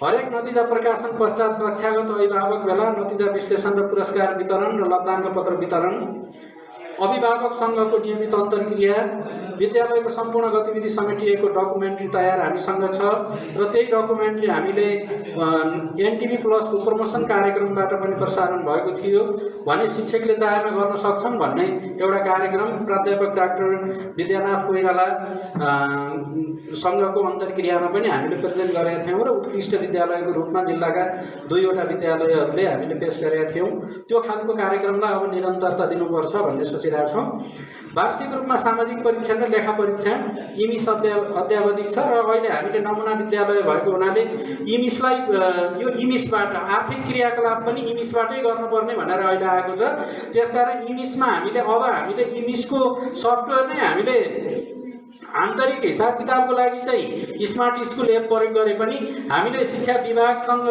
हरेक नतिजा प्रकाशन पश्चात कक्षागत अभिभावक भेला, नतिजा विश्लेषण र पुरस्कार वितरण र लब्धाङ्क पत्र वितरण, अभिभावक सङ्घको नियमित अन्तर्क्रिया, विद्यालयको सम्पूर्ण गतिविधि समेटिएको डकुमेन्ट्री तयार हामीसँग छ र त्यही डकुमेन्ट्री हामीले एनटिभी प्लसको प्रमोसन कार्यक्रमबाट पनि प्रसारण भएको थियो भने शिक्षकले चाहेमा गर्न सक्छन् भन्ने एउटा कार्यक्रम प्राध्यापक डाक्टर विद्यानाथ कोइराला सँगको अन्तर्क्रियामा पनि हामीले प्रेजेन्ट गरेका थियौँ र उत्कृष्ट विद्यालयको रूपमा जिल्लाका 2वटा विद्यालयहरूले हामीले पेश गरेका थियौँ। त्यो खालको कार्यक्रमलाई अब निरन्तरता दिनुपर्छ भन्ने सोचिरहेका छौँ। वार्षिक रूपमा सामाजिक परीक्षण र लेखा परीक्षण इमिस अध्यावधिक छ र अहिले हामीले नमुना विद्यालय भएको हुनाले इमिसलाई यो इमिसबाट आर्थिक क्रियाकलाप पनि इमिसबाटै गर्नुपर्ने भनेर अहिले आएको छ। त्यसकारण इमिसमा हामीले इमिसको सफ्टवेयर नै हामीले आन्तरिक हिसाब किताबको लागि चाहिँ स्मार्ट स्कुल एप प्रयोग गरे पनि हामीले शिक्षा विभागसँग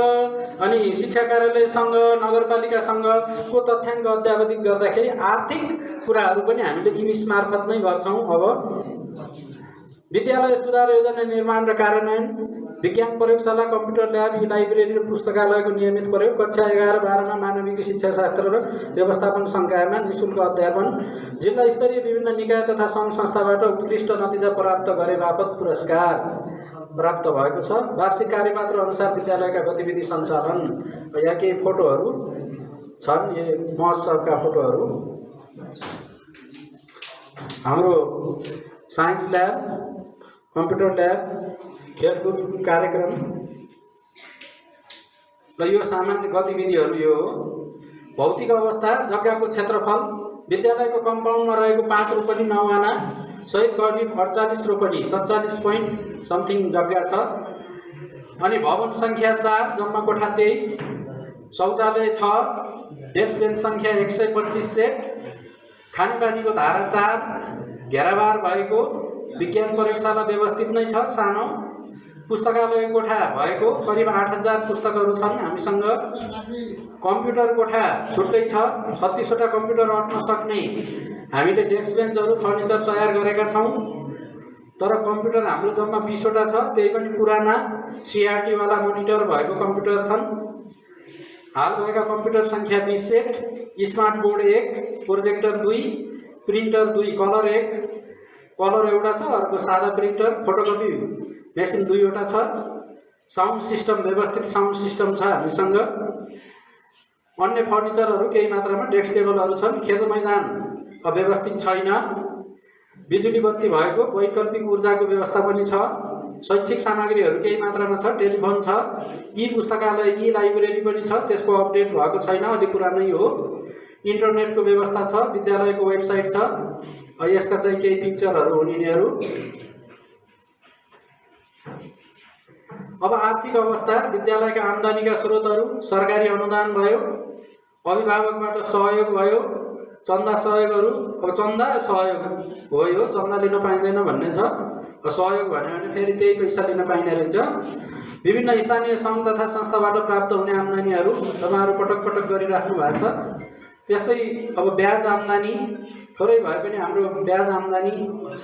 अनि शिक्षा कार्यालयसँग नगरपालिकासँगको तथ्याङ्क अध्यावधिक गर्दाखेरि आर्थिक कुराहरू पनि हामीले इमिस मार्फत नै गर्छौँ। अब विद्यालय सुधार योजना निर्माण र कार्यान्वयन, विज्ञान प्रयोगशाला, कम्प्युटर ल्याब, लाइब्रेरी र पुस्तकालयको नियमित प्रयोग, कक्षा 11-12 मा मानविक शिक्षाशास्त्र र व्यवस्थापन संकायमा निःशुल्क अध्यापन, जिल्ला स्तरीय विभिन्न निकाय तथा सङ्घ संस्थाबाट उत्कृष्ट नतिजा प्राप्त गरे बापत पुरस्कार प्राप्त भएको छ। वार्षिक कार्यपात्र अनुसार विद्यालयका गतिविधि सञ्चालन। यहाँ केही फोटोहरू छन्, यो महोत्सवका फोटोहरू। हाम्रो साइन्स ल्याब, कम्प्युटर ल्याब, खेलकुद कार्यक्रम र यो सामान्य गतिविधिहरू यो हो। भौतिक अवस्था, जग्गाको क्षेत्रफल, विद्यालयको कम्पाउन्डमा रहेको 5 रोपनी 9 आना सहित करिब 48 रोपनी 47 पोइन्ट समथिङ जग्गा छ। अनि भवन सङ्ख्या 4, जम्मा कोठा 23, शौचालय 6, डेस्क बेन्च सङ्ख्या 125 सेट, खानेपानीको धारा 4, घेराबार भएको, विज्ञान प्रयोगशाला व्यवस्थित नै छ सानो, पुस्तकालय कोठा भएको करिब 8000 पुस्तकहरू छन् हामीसँग। कम्प्युटर कोठा छुट्टै छ, 36वटा कम्प्युटर अट्न सक्ने हामीले डेस्क बेन्चहरू फर्निचर तयार गरेका छौँ। तर कम्प्युटर हाम्रो जम्मा 20वटा छ, त्यही पनि पुराना CRT वाला मोनिटर भएको कम्प्युटर छन्। हाल भएका कम्प्युटर सङ्ख्या 20 set, smart board 1, projector 2, printer 2, colour 1, colour एउटा छ, अर्को सादा प्रिन्टर, फोटोकपी मेसिन 2वटा छ। साउन्ड सिस्टम व्यवस्थित साउन्ड सिस्टम छ हामीसँग। अन्य फर्निचरहरू केही मात्रामा डेस्क टेबलहरू छन्। खेल मैदान अव्यवस्थित छैन। बिजुली बत्ती भएको, वैकल्पिक ऊर्जाको व्यवस्था पनि छ। शैक्षिक सामग्रीहरू केही मात्रामा छ, टेलिफोन छ, ई पुस्तकालय, ई लाइब्रेरी पनि छ, त्यसको अपडेट भएको छैन, अलि पुरानै हो। इन्टरनेटको व्यवस्था छ, विद्यालयको वेबसाइट छ। यसका चाहिँ केही पिक्चरहरू हुन् यिनीहरू। अब आर्थिक अवस्था, विद्यालयका आम्दानीका स्रोतहरू, सरकारी अनुदान भयो, अभिभावकबाट सहयोग भयो, चन्दा सहयोगहरू। अब चन्दा सहयोग हो, यो चन्दा लिन पाइँदैन भन्ने छ। सहयोग भन्यो भने फेरि त्यही पैसा लिन पाइने रहेछ। विभिन्न स्थानीय सङ्घ तथा संस्थाबाट प्राप्त हुने आम्दानीहरू तपाईँहरू पटक पटक गरिराख्नु भएको छ। त्यस्तै अब ब्याज आम्दानी थोरै भए पनि हाम्रो ब्याज आम्दानी छ।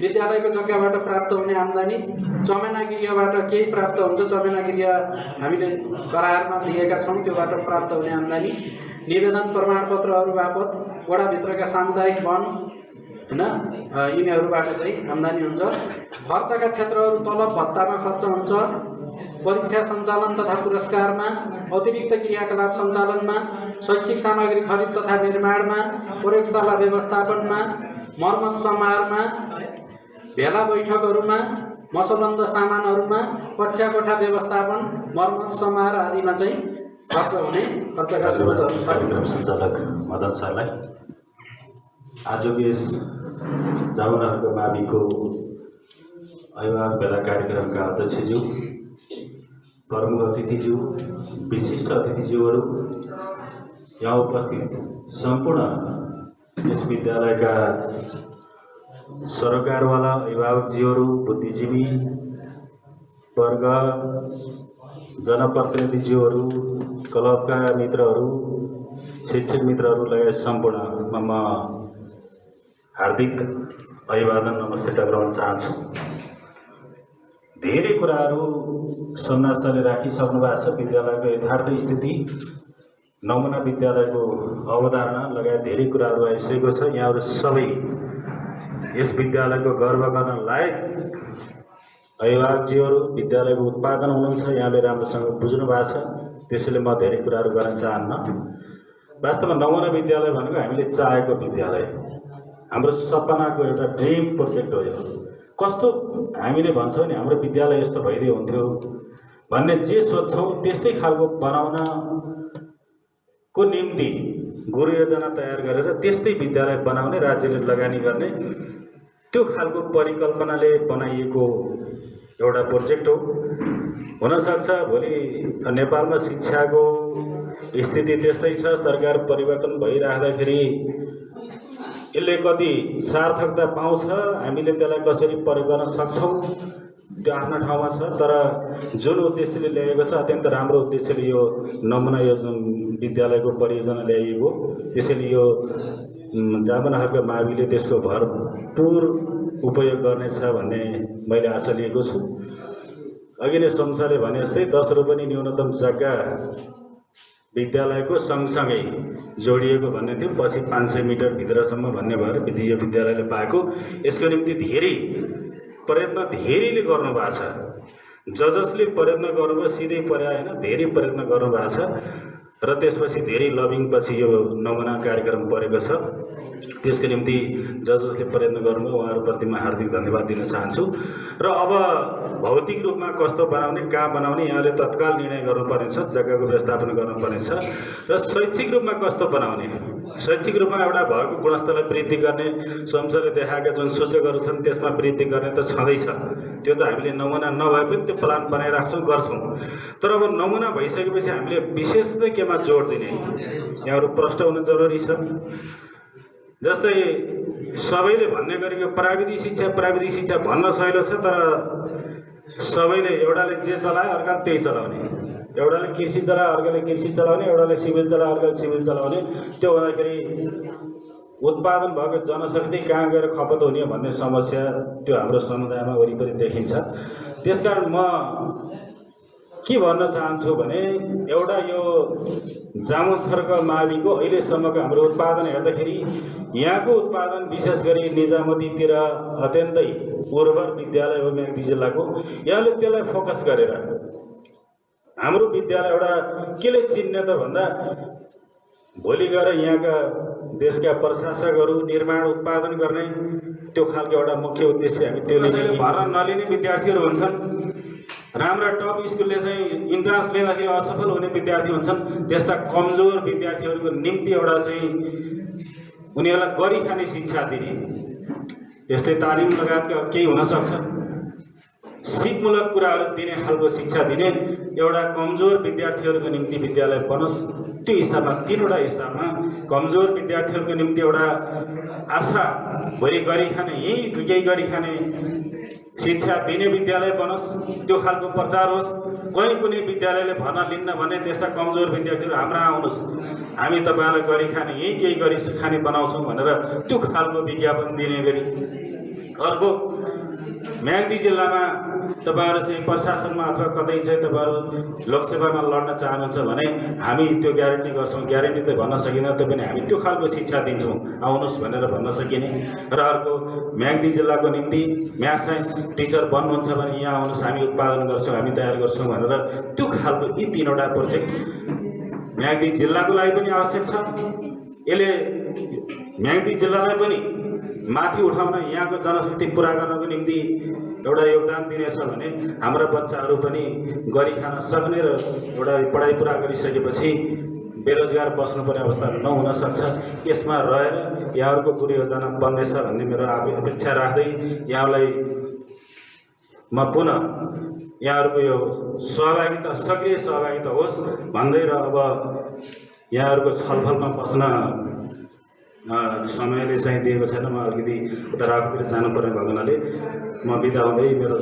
विद्यालयको जग्गाबाट प्राप्त हुने आम्दानी, चमेना गृहबाट केही प्राप्त हुन्छ, चमेना गृह हामीले करारमा दिएका छौँ, त्योबाट प्राप्त हुने आम्दानी। निवेदन प्रमाणपत्रहरू बापत वडाभित्रका सामुदायिक वन होइन यिनीहरूबाट चाहिँ आम्दानी हुन्छ। खर्चका क्षेत्रहरू तलब भत्तामा खर्च हुन्छ, परीक्षा सञ्चालन तथा पुरस्कारमा, अतिरिक्त क्रियाकलाप सञ्चालनमा, शैक्षिक सामग्री खरिद तथा निर्माणमा, प्रयोगशाला व्यवस्थापनमा, मर्मत समारमा, भेला बैठकहरूमा, मसलन्द सामानहरूमा, कक्षा कोठा व्यवस्थापन, मर्मत समार आदिमा चाहिँ खर्च हुने खर्चका स्रोतहरू छन्। कार्यक्रम सञ्चालक मदन सरलाई आजको यस जामुनाहरूको माविको अभिभावक भेला कार्यक्रमका अध्यक्षज्यू, प्रमुख अतिथिज्यू, विशिष्ट अतिथिज्यूहरू, यहाँ उपस्थित सम्पूर्ण यस विद्यालयका सरोकारवाला अभिभावकज्यूहरू, बुद्धिजीवी वर्ग, जनप्रतिनिधिज्यूहरू, क्लबका मित्रहरू, शिक्षक मित्रहरू लगायत सम्पूर्णमा म हार्दिक अभिवादन नमस्ते टक्राउन चाहन्छु। धेरै कुराहरू संरचनाले राखिसक्नु भएको छ। विद्यालयको यथार्थ स्थिति, नमुना विद्यालयको अवधारणा लगायत धेरै कुराहरू आइसकेको छ। यहाँहरू सबै यस विद्यालयको गर्व गर्न लायक अभिभावकजीहरू विद्यालयको उत्पादन हुनुहुन्छ, यहाँले राम्रोसँग बुझ्नु भएको छ, त्यसैले म धेरै कुराहरू गर्न चाहन्न। वास्तवमा नमुना विद्यालय भनेको हामीले चाहेको विद्यालय, हाम्रो सपनाको एउटा ड्रिम प्रोजेक्ट हो यो। कस्तो हामीले भन्छौँ नि हाम्रो विद्यालय यस्तो भइदियो हुन्थ्यो भन्ने जे सोच्छौँ त्यस्तै खालको बनाउनको निम्ति गुरु योजना तयार गरेर त्यस्तै विद्यालय बनाउने, राज्यले लगानी गर्ने त्यो खालको परिकल्पनाले बनाइएको एउटा प्रोजेक्ट हो। हुनसक्छ भोलि नेपालमा शिक्षाको स्थिति त्यस्तै छ, सरकार परिवर्तन भइराख्दाखेरि यसले कति सार्थकता पाउँछ, हामीले त्यसलाई कसरी प्रयोग गर्न सक्छौँ त्यो आफ्नो ठाउँमा छ। तर जुन उद्देश्यले ल्याएको छ अत्यन्त राम्रो उद्देश्यले यो नमुना योजना विद्यालयको परियोजना ल्याइएको, त्यसैले यो जापानहरूको माविले त्यसको भरपुर उपयोग गर्नेछ भन्ने मैले आशा लिएको छु। अघि नै सोमसरले भने जस्तै 10 रुपैयाँ न्यूनतम जग्गा विद्यालयको सँगसँगै जोडिएको भन्ने थियो, पछि 500 मिटर भित्रसम्म भन्ने भएर यो विद्यालयले पाएको। यसको निम्ति धेरै प्रयत्न धेरैले गर्नुभएको छ, जसले प्रयत्न गर्नुभयो सिधै पर्या होइन, धेरै प्रयत्न गर्नुभएको छ र त्यसपछि धेरै लबिङपछि यो नमुना कार्यक्रम परेको छ। त्यसको निम्ति जसले प्रयत्न गर्नुभयो उहाँहरूप्रति म हार्दिक धन्यवाद दिन चाहन्छु। र अब भौतिक रूपमा कस्तो बनाउने, कहाँ बनाउने यहाँले तत्काल निर्णय गर्नुपर्नेछ, जग्गाको व्यवस्थापन गर्नुपर्नेछ। र शैक्षिक रूपमा कस्तो बनाउने, शैक्षिक रूपमा एउटा भएको गुणस्तरलाई वृद्धि गर्ने, सोमसरले देखाएका जुन सूचकहरू छन् त्यसमा वृद्धि गर्ने त छँदैछ, त्यो त हामीले नमुना नभए पनि त्यो प्लान बनाइराख्छौँ, गर्छौँ। तर अब नमुना भइसकेपछि हामीले विशेष चाहिँ केमा जोड दिने, यहाँहरू प्रष्ट हुनु जरुरी छ। जस्तै सबैले भन्ने गरेको प्राविधिक शिक्षा भन्न सहिलो छ, तर सबैले एउटाले जे चलायो अर्काले त्यही चलाउने, एउटाले कृषि चलायो अर्काले कृषि चलाउने, एउटाले सिभिल चलायो अर्काले सिभिल चलाउने। त्यो हुँदाखेरि उत्पादन भएको जनशक्ति कहाँ गएर खपत हुने भन्ने समस्या त्यो हाम्रो समुदायमा वरिपरि देखिन्छ। त्यसकारण म के भन्न चाहन्छु भने एउटा यो जामुनथरका माविको अहिलेसम्मको हाम्रो उत्पादन हेर्दाखेरि यहाँको उत्पादन विशेष गरी निजामतीतिर अत्यन्तै उर्वर विद्यालय हो म्याग्दी जिल्लाको। यहाँले त्यसलाई फोकस गरेर हाम्रो विद्यालय एउटा केले चिन्ने त भन्दा भोलि गएर यहाँका देशका प्रशासकहरू निर्माण उत्पादन गर्ने त्यो खालको एउटा मुख्य उद्देश्य हामी त्यो भर्ना नलिने विद्यार्थीहरू हुन्छन्, राम्रा टप स्कुलले चाहिँ इन्ट्रान्स लिँदाखेरि असफल हुने विद्यार्थी हुन्छन्। त्यस्ता कमजोर विद्यार्थीहरूको निम्ति एउटा चाहिँ उनीहरूलाई गरी खाने शिक्षा दिने, त्यस्तै तालिम लगायतका केही हुनसक्छ, सिपमूलक कुराहरू दिने खालको शिक्षा दिने एउटा कमजोर विद्यार्थीहरूको निम्ति विद्यालय बनोस्। त्यो हिसाबमा 3वटा हिसाबमा कमजोर विद्यार्थीहरूको निम्ति एउटा आशा भरि गरी खाने, यही केही गरी खाने शिक्षा दिने विद्यालय बनोस्, त्यो खालको प्रचार होस्। कहीँ कुनै विद्यालयले भर्ना लिन्न भने त्यस्ता कमजोर विद्यार्थीहरू हाम्रा आउनुहोस्, हामी तपाईँलाई गरी खाने, यही केही गरी खाने बनाउँछौँ भनेर त्यो खालको विज्ञापन दिने गरी। अर्को म्याग्दी जिल्लामा तपाईँहरू चाहिँ प्रशासनमा अथवा कतै चाहिँ तपाईँहरू लोकसेवामा लड्न चाहनुहुन्छ भने हामी त्यो ग्यारेन्टी गर्छौँ। ग्यारेन्टी त भन्न सकिँदैन, पनि हामी त्यो खालको शिक्षा दिन्छौँ, आउनुहोस् भनेर भन्न सकिने। र अर्को म्याग्दी जिल्लाको निम्ति म्याथ साइन्स टिचर बन्नुहुन्छ भने यहाँ आउनुहोस्, हामी उत्पादन गर्छौँ, हामी तयार गर्छौँ भनेर त्यो खालको यी 3वटा प्रोजेक्ट म्याग्दी जिल्लाको लागि पनि आवश्यक छ। यसले म्याग्दी जिल्लालाई पनि माथि उठाउन, यहाँको जनशक्ति पुरा गर्नको निम्ति एउटा योगदान दिनेछ भने हाम्रा बच्चाहरू पनि गरी खान सक्ने र एउटा पढाइ पुरा गरिसकेपछि बेरोजगार बस्नुपर्ने अवस्था नहुन सक्छ। यसमा रहेर यहाँहरूको गुरु योजना बन्नेछ भन्ने मेरो अपेक्षा राख्दै यहाँलाई म पुनः यहाँहरूको यो सहभागिता, सक्रिय सहभागिता होस् भन्दै र अब यहाँहरूको छलफलमा बस्न समयले चाहिँ दिएको छैन, म अलिकति उता राखतिर जानुपर्ने भएको हुनाले म बिदा हुँदै मेरो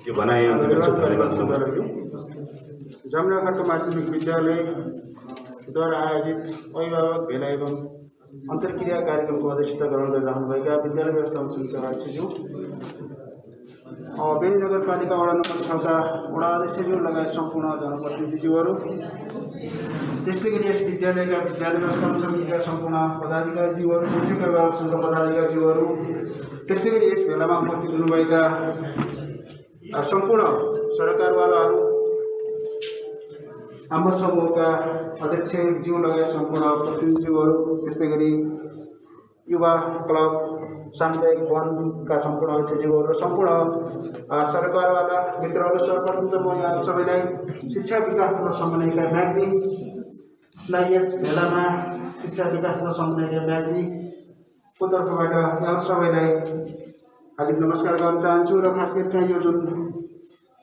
यो भनाइ अन्त गर्छु। धन्यवाद। जमुना खर्क माध्यमिक विद्यालयद्वारा आयोजित अभिभावक भेला एवं अन्तर्क्रिया कार्यक्रमको अध्यक्षता ग्रहण गरिरहनुभएका विद्यालय व्यवस्थापन समितिका अध्यक्षज्यू बेनी नगरपालिका वडा नम्बर 6 का वडा अध्यक्षज्यू लगायत सम्पूर्ण जनप्रतिनिधिज्यूहरू, त्यस्तै गरी यस विद्यालयका विद्यालय व्यवस्थापन समितिका सम्पूर्ण पदाधिकारीज्यूहरू, शिक्षक अभिभावक सङ्घका पदाधिकारीज्यूहरू, त्यस्तै गरी यस भेलामा उपस्थित हुनुभएका सम्पूर्ण सरकारवालाहरू, आम्बा समूहका अध्यक्षज्यू लगायत सम्पूर्ण प्रतिनिधिज्यूहरू, त्यस्तै गरी युवा क्लब सामुदायिक वनका सम्पूर्ण अध्यक्षज्यूहरू र सम्पूर्ण सरकारवाला मित्रहरू, सर्वप्रथम त म यहाँ सबैलाई शिक्षा विकास तथा समन्वय इकाइ म्याग्दीलाई यस भेलामा शिक्षा विकास तथा समन्वय इकाइ म्याग्दीको तर्फबाट यहाँ सबैलाई हार्दिक नमस्कार गर्न चाहन्छु। र खास गरी चाहिँ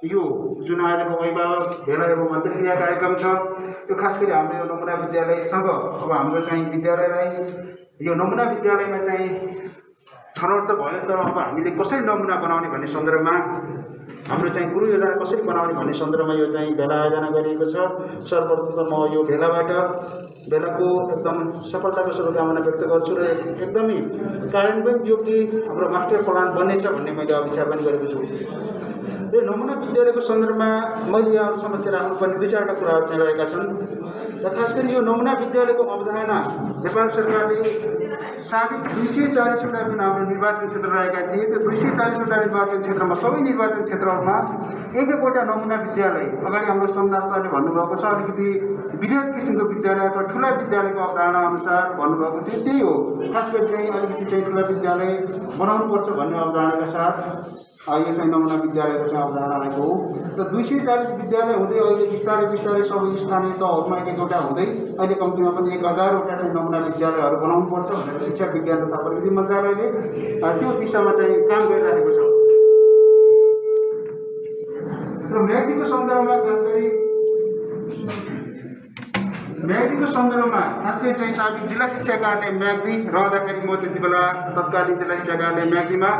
यो जुन आजको अभिभावक भेला एवं अन्तर्क्रिया कार्यक्रम छ, यो खास गरी हाम्रो यो नमुना विद्यालयसँग अब हाम्रो चाहिँ विद्यालयलाई यो नमुना विद्यालयमा चाहिँ छनौट त भयो, तर अब हामीले कसरी नमुना बनाउने भन्ने सन्दर्भमा हाम्रो चाहिँ गुरु योजना कसरी बनाउने भन्ने सन्दर्भमा यो चाहिँ भेला आयोजना गरिएको छ। सर्वप्रथम त म यो भेलाको एकदम सफलताको शुभकामना व्यक्त गर्छु र एकदमै कार्यान्वयन योग्य हाम्रो मास्टर प्लान बन्नेछ भन्ने मैले अपेक्षा पनि गरेको छु। र नमुना विद्यालयको सन्दर्भमा मैले यहाँहरू समक्ष राख्नुपर्ने 2-4वटा कुराहरू चाहिँ रहेका छन्। र खास गरी यो नमुना विद्यालयको अवधारणा नेपाल सरकारले साबिक 240वटा जुन हाम्रो निर्वाचन क्षेत्र रहेका थिए, त्यो 240वटा निर्वाचन क्षेत्रमा सबै निर्वाचन क्षेत्रहरूमा एक-एकवटा नमुना विद्यालय, अगाडि हाम्रो सोमनाथ सरले भन्नुभएको छ अलिकति वृहत किसिमको विद्यालय अथवा ठुला विद्यालयको अवधारणा अनुसार भन्नुभएको थियो, त्यही हो। खास गरी चाहिँ अलिकति चाहिँ ठुला विद्यालय बनाउनुपर्छ भन्ने अवधारणाका साथ यो चाहिँ नमुना विद्यालयको चाहिँ अवधारणा आएको हो। र 240 विद्यालय हुँदै अहिले बिस्तारै सबै स्थानीय तहहरूमा एक-एकवटा हुँदै अहिले कम्तीमा पनि 1000वटा चाहिँ नमुना विद्यालयहरू बनाउनुपर्छ भनेर शिक्षा विज्ञान तथा प्रविधि मन्त्रालयले त्यो दिशामा चाहिँ काम गरिरहेको छ। र म्याग्दीको सन्दर्भमा खास गरी चाहिँ साबिक जिल्ला शिक्षा कार्यालय म्याग्दी रहँदाखेरि म त्यति बेला तत्कालीन जिल्ला शिक्षा कार्यालय म्याग्दीमा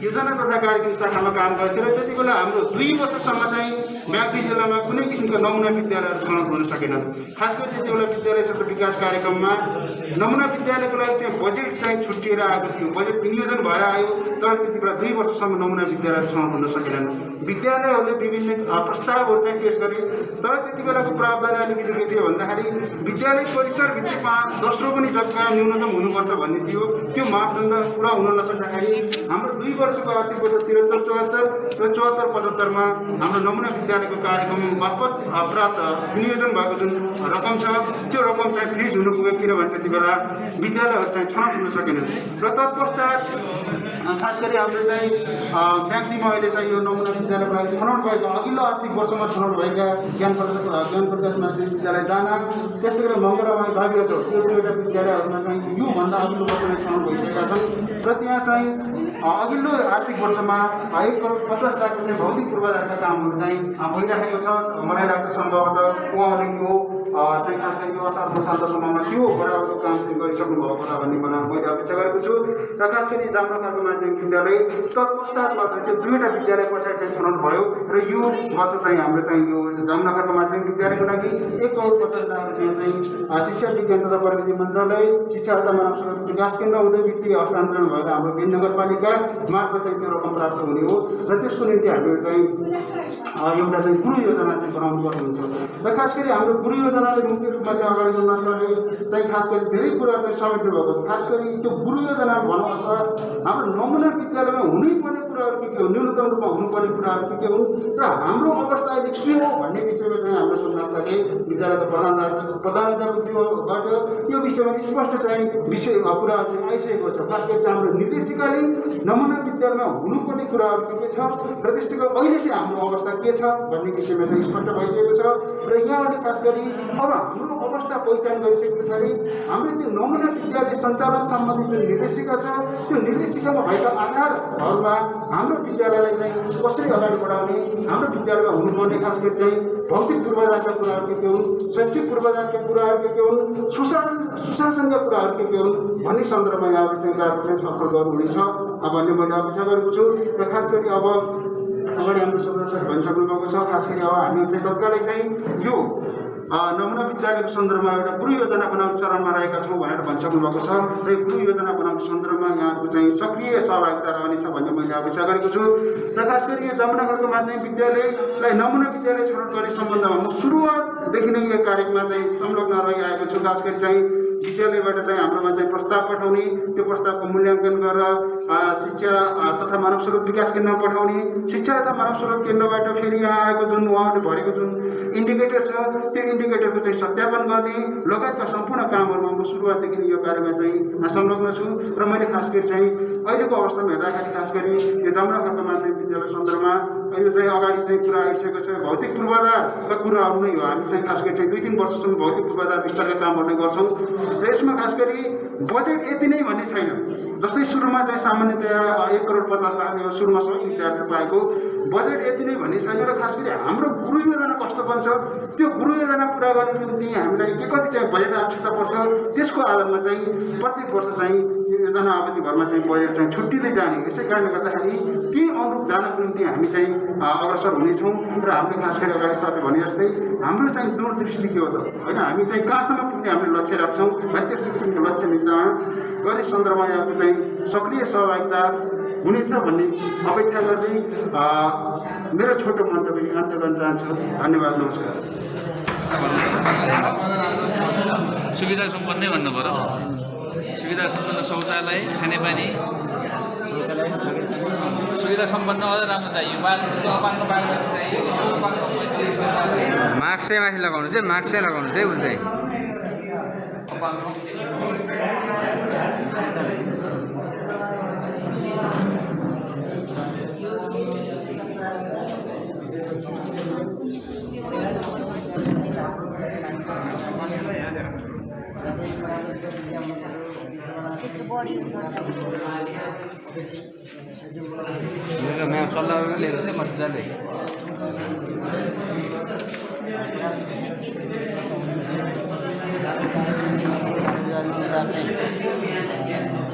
योजना तथा कार्यक्रम शाखामा काम गर्थेँ र त्यति बेला हाम्रो 2 वर्षसम्म चाहिँ म्याग्दी जिल्लामा कुनै किसिमको नमुना विद्यालयहरू छनौट हुन सकेनन्। खास गरी त्यति बेला विद्यालय क्षेत्र विकास कार्यक्रममा नमुना विद्यालयको लागि चाहिँ बजेट चाहिँ छुट्टिएर आएको थियो, बजेट विनियोजन भएर आयो, तर त्यति बेला 2 वर्षसम्म नमुना विद्यालय छनौट हुन सकेनन्। विद्यालयहरूले विभिन्न प्रस्तावहरू चाहिँ पेश गरे, तर त्यति बेलाको प्रावधान अलिकति के थियो भन्दाखेरि विद्यालय परिसरभित्रमा दोस्रो पनि जग्गा न्यूनतम हुनुपर्छ भन्ने थियो। त्यो मापदण्ड पुरा हुन नसक्दाखेरि हाम्रो 2 वर्षको आर्थिक वर्ष 73-74 र 74-75मा हाम्रो नमुना विद्यालयको कार्यक्रम बापत प्राप्त विनियोजन भएको जुन रकम छ, त्यो रकम चाहिँ फ्रिज हुनु पुग्यो, किनभने त्यति बेला विद्यालयहरू चाहिँ छनौट हुन सकेनन्। र तत्पश्चात खास गरी हाम्रो चाहिँ म्याग्दीमा अहिले चाहिँ यो नमुना विद्यालयको लागि छनौट भएको अघिल्लो आर्थिक वर्षमा छनौट भएका ज्ञान प्रकाश माध्यमिक विद्यालय दाना, त्यस्तै गरी मङ्गलामाई भावी छ, त्यो 2वटा विद्यालयहरूमा चाहिँ योभन्दा अघिल्लो वर्षमा छनौट भइसकेका छन्। र त्यहाँ चाहिँ अघिल्लो आर्थिक वर्षमा 1,50,00,000 चाहिँ भौतिक पूर्वाधारका कामहरू चाहिँ भइराखेको छ। मलाई लाग्छ सम्भवतः उहाँले यो चाहिँ खास गरी यो असार मसान्तसम्ममा त्यो बराबरको काम चाहिँ गरिसक्नु भएको होला भन्ने मैले अपेक्षा गरेको छु। र खास गरी जामनगरको माध्यमिक विद्यालय तत्पश्चात मात्र त्यो 2वटा विद्यालय पछाडि चाहिँ छनौट भयो र यो वर्ष चाहिँ हाम्रो चाहिँ यो जामनगरको माध्यमिक विद्यालयको लागि 1,50,00,000 रुपियाँ चाहिँ शिक्षा विज्ञान तथा प्रविधि मन्त्रालय, शिक्षा तथा मानव स्रोत विकास केन्द्र हुँदै वित्तीय हस्तान्तरण भएर हाम्रो बेनी नगरपालिका मार्फत चाहिँ त्यो रकम प्राप्त हुने हो। र त्यसको निम्ति हामीले चाहिँ एउटा चाहिँ गुरु योजना चाहिँ बनाउनु पर्ने हुन्छ। र खास गरी हाम्रो गुरु योजनाले मुख्य रूपमा चाहिँ अगाडि जोड्न सरले चाहिँ खास गरी धेरै कुराहरू चाहिँ समेट्नु भएको छ। खास गरी त्यो गुरु योजना भनौँ अथवा हाम्रो नमुना विद्यालयमा हुनैपर्ने कुराहरू के हो, न्यूनतम रूपमा हुनुपर्ने कुराहरू के हुन् र हाम्रो अवस्था अहिले के हो भन्ने विषयमा चाहिँ हाम्रो सोमनाथ सरले विद्यालयका प्रधानाध्यापकबाट यो विषयमा स्पष्ट चाहिँ कुराहरू चाहिँ आइसकेको छ। खास गरी चाहिँ हाम्रो निर्देशिकाले नमुना विद्यालयमा हुनुपर्ने कुराहरू के छ र त्यसको अहिले चाहिँ हाम्रो अवस्था के छ भन्ने विषयमा चाहिँ स्पष्ट भइसकेको छ। र यहाँले खास गरी अब हाम्रो अवस्था पहिचान गरिसके पछाडि हाम्रो त्यो नमुना विद्यालय सञ्चालन सम्बन्धी जुन निर्देशिका छ, त्यो निर्देशिकामा भएका आधारहरूमा हाम्रो विद्यालयलाई चाहिँ कसरी अगाडि बढाउने, हाम्रो विद्यालयमा हुनुपर्ने खास गरी चाहिँ भौतिक पूर्वाधारका कुराहरू के हुन्, शैक्षिक पूर्वाधारका कुराहरू के हुन्, सुशासनका कुराहरू के हुन् भन्ने सन्दर्भमा यहाँले चाहिँ कार्यक्रम सफल गर्नुहुनेछ भन्ने मैले अपेक्षा गरेको छु। र खास गरी अब अगाडि हाम्रो सदस्यहरू भनिसक्नु भएको छ। खास गरी अब हामी चाहिँ तत्कालै चाहिँ यो नमुना विद्यालयको सन्दर्भमा एउटा गृह योजना बनाउने चरणमा रहेका छौँ भनेर भनिसक्नु भएको छ र यो गृह योजना बनाउने सन्दर्भमा यहाँहरूको चाहिँ सक्रिय सहभागिता रहनेछ भन्ने मैले अपेक्षा गरेको छु र खास गरी यो जमुनागढको माध्यमिक विद्यालयलाई नमुना विद्यालय छनौट गर्ने सम्बन्धमा म सुरुवातदेखि नै यो कार्यमा चाहिँ संलग्न रहिआएको छु। खास गरी चाहिँ विद्यालयबाट चाहिँ हाम्रोमा चाहिँ प्रस्ताव पठाउने, त्यो प्रस्तावको मूल्याङ्कन गरेर शिक्षा तथा मानव स्रोत विकास केन्द्रमा पठाउने, शिक्षा तथा मानव स्रोत केन्द्रबाट फेरि यहाँ आएको जुन उहाँले भरेको जुन इन्डिकेटर छ त्यो इन्डिकेटरको चाहिँ सत्यापन गर्ने लगायतका सम्पूर्ण कामहरूमा म सुरुवातदेखि यो कार्यमा चाहिँ संलग्न छु र मैले खास गरी चाहिँ अहिलेको अवस्थामा हेर्दाखेरि खास गरी यो जमुनागढको माध्यमिक विद्यालय सन्दर्भमा यो चाहिँ अगाडि चाहिँ कुरा आइसकेको छ। भौतिक पूर्वाधारका कुराहरू नै हो। हामी चाहिँ खास गरी चाहिँ 2-3 वर्षसम्म भौतिक पूर्वाधार विस्तारका काम गर्ने गर्छौँ र यसमा खास गरी बजेट यति नै भन्ने छैन। जस्तै सुरुमा चाहिँ सामान्यतया 1 करोड 50 लाख यो सुरुमा सबै विद्यार्थीले पाएको बजेट यति नै भन्ने छैन र खास गरी हाम्रो गृह योजना कस्तो बन्छ त्यो गृह योजना पुरा गर्ने निम्ति हामीलाई के कति चाहिँ बजेट आवश्यकता पर्छ त्यसको आधारमा चाहिँ प्रत्येक वर्ष चाहिँ योजना अवधिभरमा चाहिँ बजेट चाहिँ छुट्टिँदै जाने। यसै कारणले गर्दाखेरि त्यही अनुरूप जानको निम्ति हामी चाहिँ अग्रसर हुनेछौँ र हामीले खास गरी अगाडि सरले भने जस्तै हाम्रो चाहिँ दूरदृष्टि के हो त होइन, हामी चाहिँ कहाँसम्म पुग्ने हामीले लक्ष्य राख्छौँ भने त्यस किसिमको लक्ष्य निर्धारण गर्ने सन्दर्भमा यहाँको चाहिँ सक्रिय सहभागिता हुनेछ भन्ने अपेक्षा गर्दै मेरो छोटो मन्तव्य अन्त्य गर्न चाहन्छु। धन्यवाद, नमस्कार। सुविधा सम्पन्नै भन्नु पर्यो। सुविधा सम्पन्न शौचालय, खानेपानी सुविधा सम्पन्न अझ राम्रो चाहियो। पानीको बाटो चाहियो। मास्क चाहिँ माथि लगाउनु चाहिँ मास्क चाहिँ लगाउनु चाहिँ उसले मेरो सल्लाह लिएको चाहिँ मजाले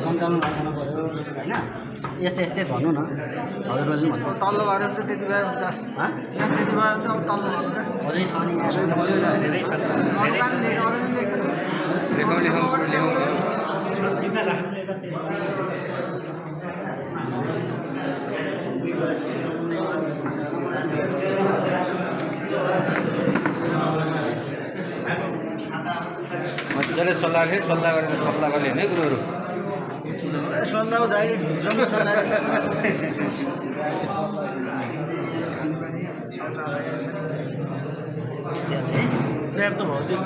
सञ्चालन गर्नु पऱ्यो होइन। यस्तै यस्तै भन्नु न हजुरले पनि भन्नु तल्लो भएर त त्यति बेला हुन्छ त्यति बेला त तल्लो अझै छ नि मजाले सल्लाह गरेर सल्लाह गर्ने होइन कुरोहरू सल्लाह हुँदाखेरि पर्याप्त भौतिक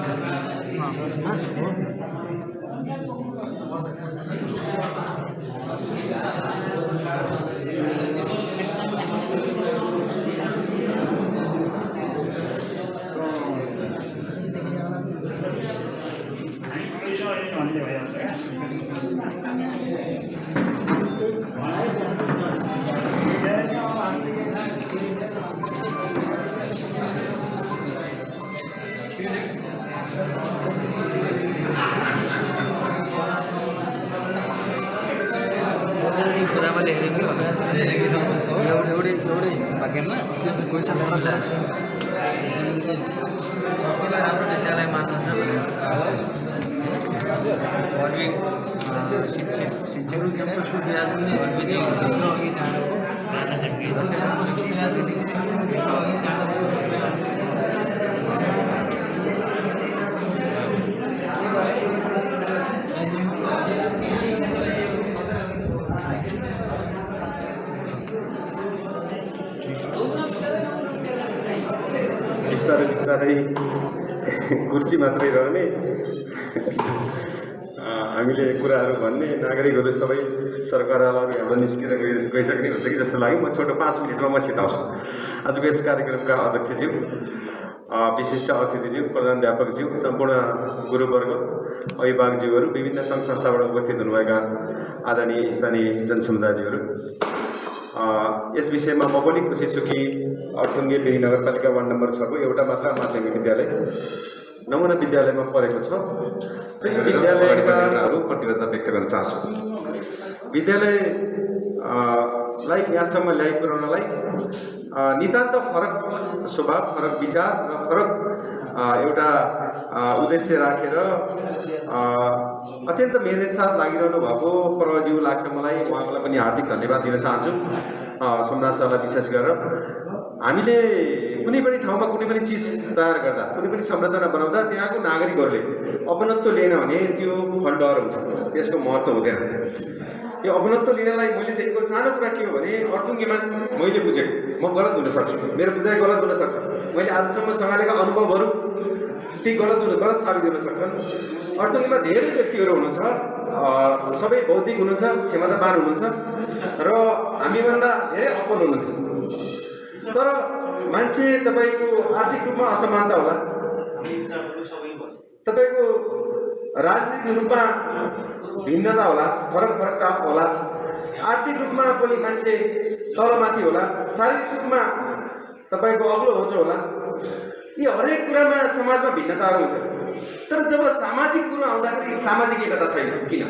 एउटै भाग्यमा पैसा लगाएर राम्रो विद्यालय मान्नुहुन्छ भनेर बिस्तारै कुर्सी मात्रै रहने हामीले कुराहरू भन्ने नागरिकहरू सबै सरकारवालाहरू हाम्रो निस्केर गइसक्ने हुन्छ कि जस्तो लाग्यो। म छोटो 5 मिनटमा म छिटाउँछु। आजको यस कार्यक्रमका अध्यक्षज्यू, विशिष्ट अतिथिज्यू, प्रधानाध्यापकज्यू, सम्पूर्ण गुरुवर्ग, अभिभावकज्यूहरू, विभिन्न सङ्घ संस्थाबाट उपस्थित हुनुभएका आदरणीय स्थानीय जनसमुदायज्यूहरू, यस विषयमा म पनि खुसी छु कि अर्थुङ्गे बिही नगरपालिका वार्ड नम्बर 6 को एउटा मात्र माध्यमिक विद्यालय नमुना विद्यालयमा परेको छ। विद्यालयका प्रतिबद्धता व्यक्त गर्न चाहन्छु। विद्यालय लाई यहाँसम्म ल्याइपुर्याउनलाई नितान्त फरक स्वभाव, फरक विचार र फरक एउटा उद्देश्य राखेर अत्यन्त मेरे साथ लागिरहनु भएको प्रज्यू लाग्छ मलाई। उहाँलाई पनि हार्दिक धन्यवाद दिन चाहन्छु, सोमनाथ सरलाई विशेष गरेर। हामीले कुनै पनि ठाउँमा कुनै पनि चिज तयार गर्दा, कुनै पनि संरचना बनाउँदा त्यहाँको नागरिकहरूले अपनत्व लिएन भने त्यो खण्डहर हुन्छ, त्यसको महत्त्व हुँदैन। यो अपनत्व लिनलाई मैले देखेको सानो कुरा के हो भने अर्थुङ्गेमा मैले बुझेको, म गलत हुन सक्छु, मेरो बुझाइ गलत हुन सक्छ, मैले आजसम्म सँगालेका अनुभवहरू ती गलत साबित हुन सक्छन्। अर्थुङ्गेमा धेरै व्यक्तिहरू हुनुहुन्छ, सबै बौद्धिक हुनुहुन्छ, क्षमतावान हुनुहुन्छ र हामीभन्दा धेरै अपन हुनुहुन्छ। तर मान्छे तपाईँको आर्थिक रूपमा असमानता होला, तपाईँको राजनीतिक रूपमा भिन्नता होला, फरकता होला, आर्थिक रूपमा पनि मान्छे तलमाथि होला, शारीरिक रूपमा तपाईँको अग्लो होचो होला। यी हरेक कुरामा समाजमा भिन्नताहरू हुन्छ। तर जब सामाजिक कुरो आउँदाखेरि सामाजिक एकता छैन किन?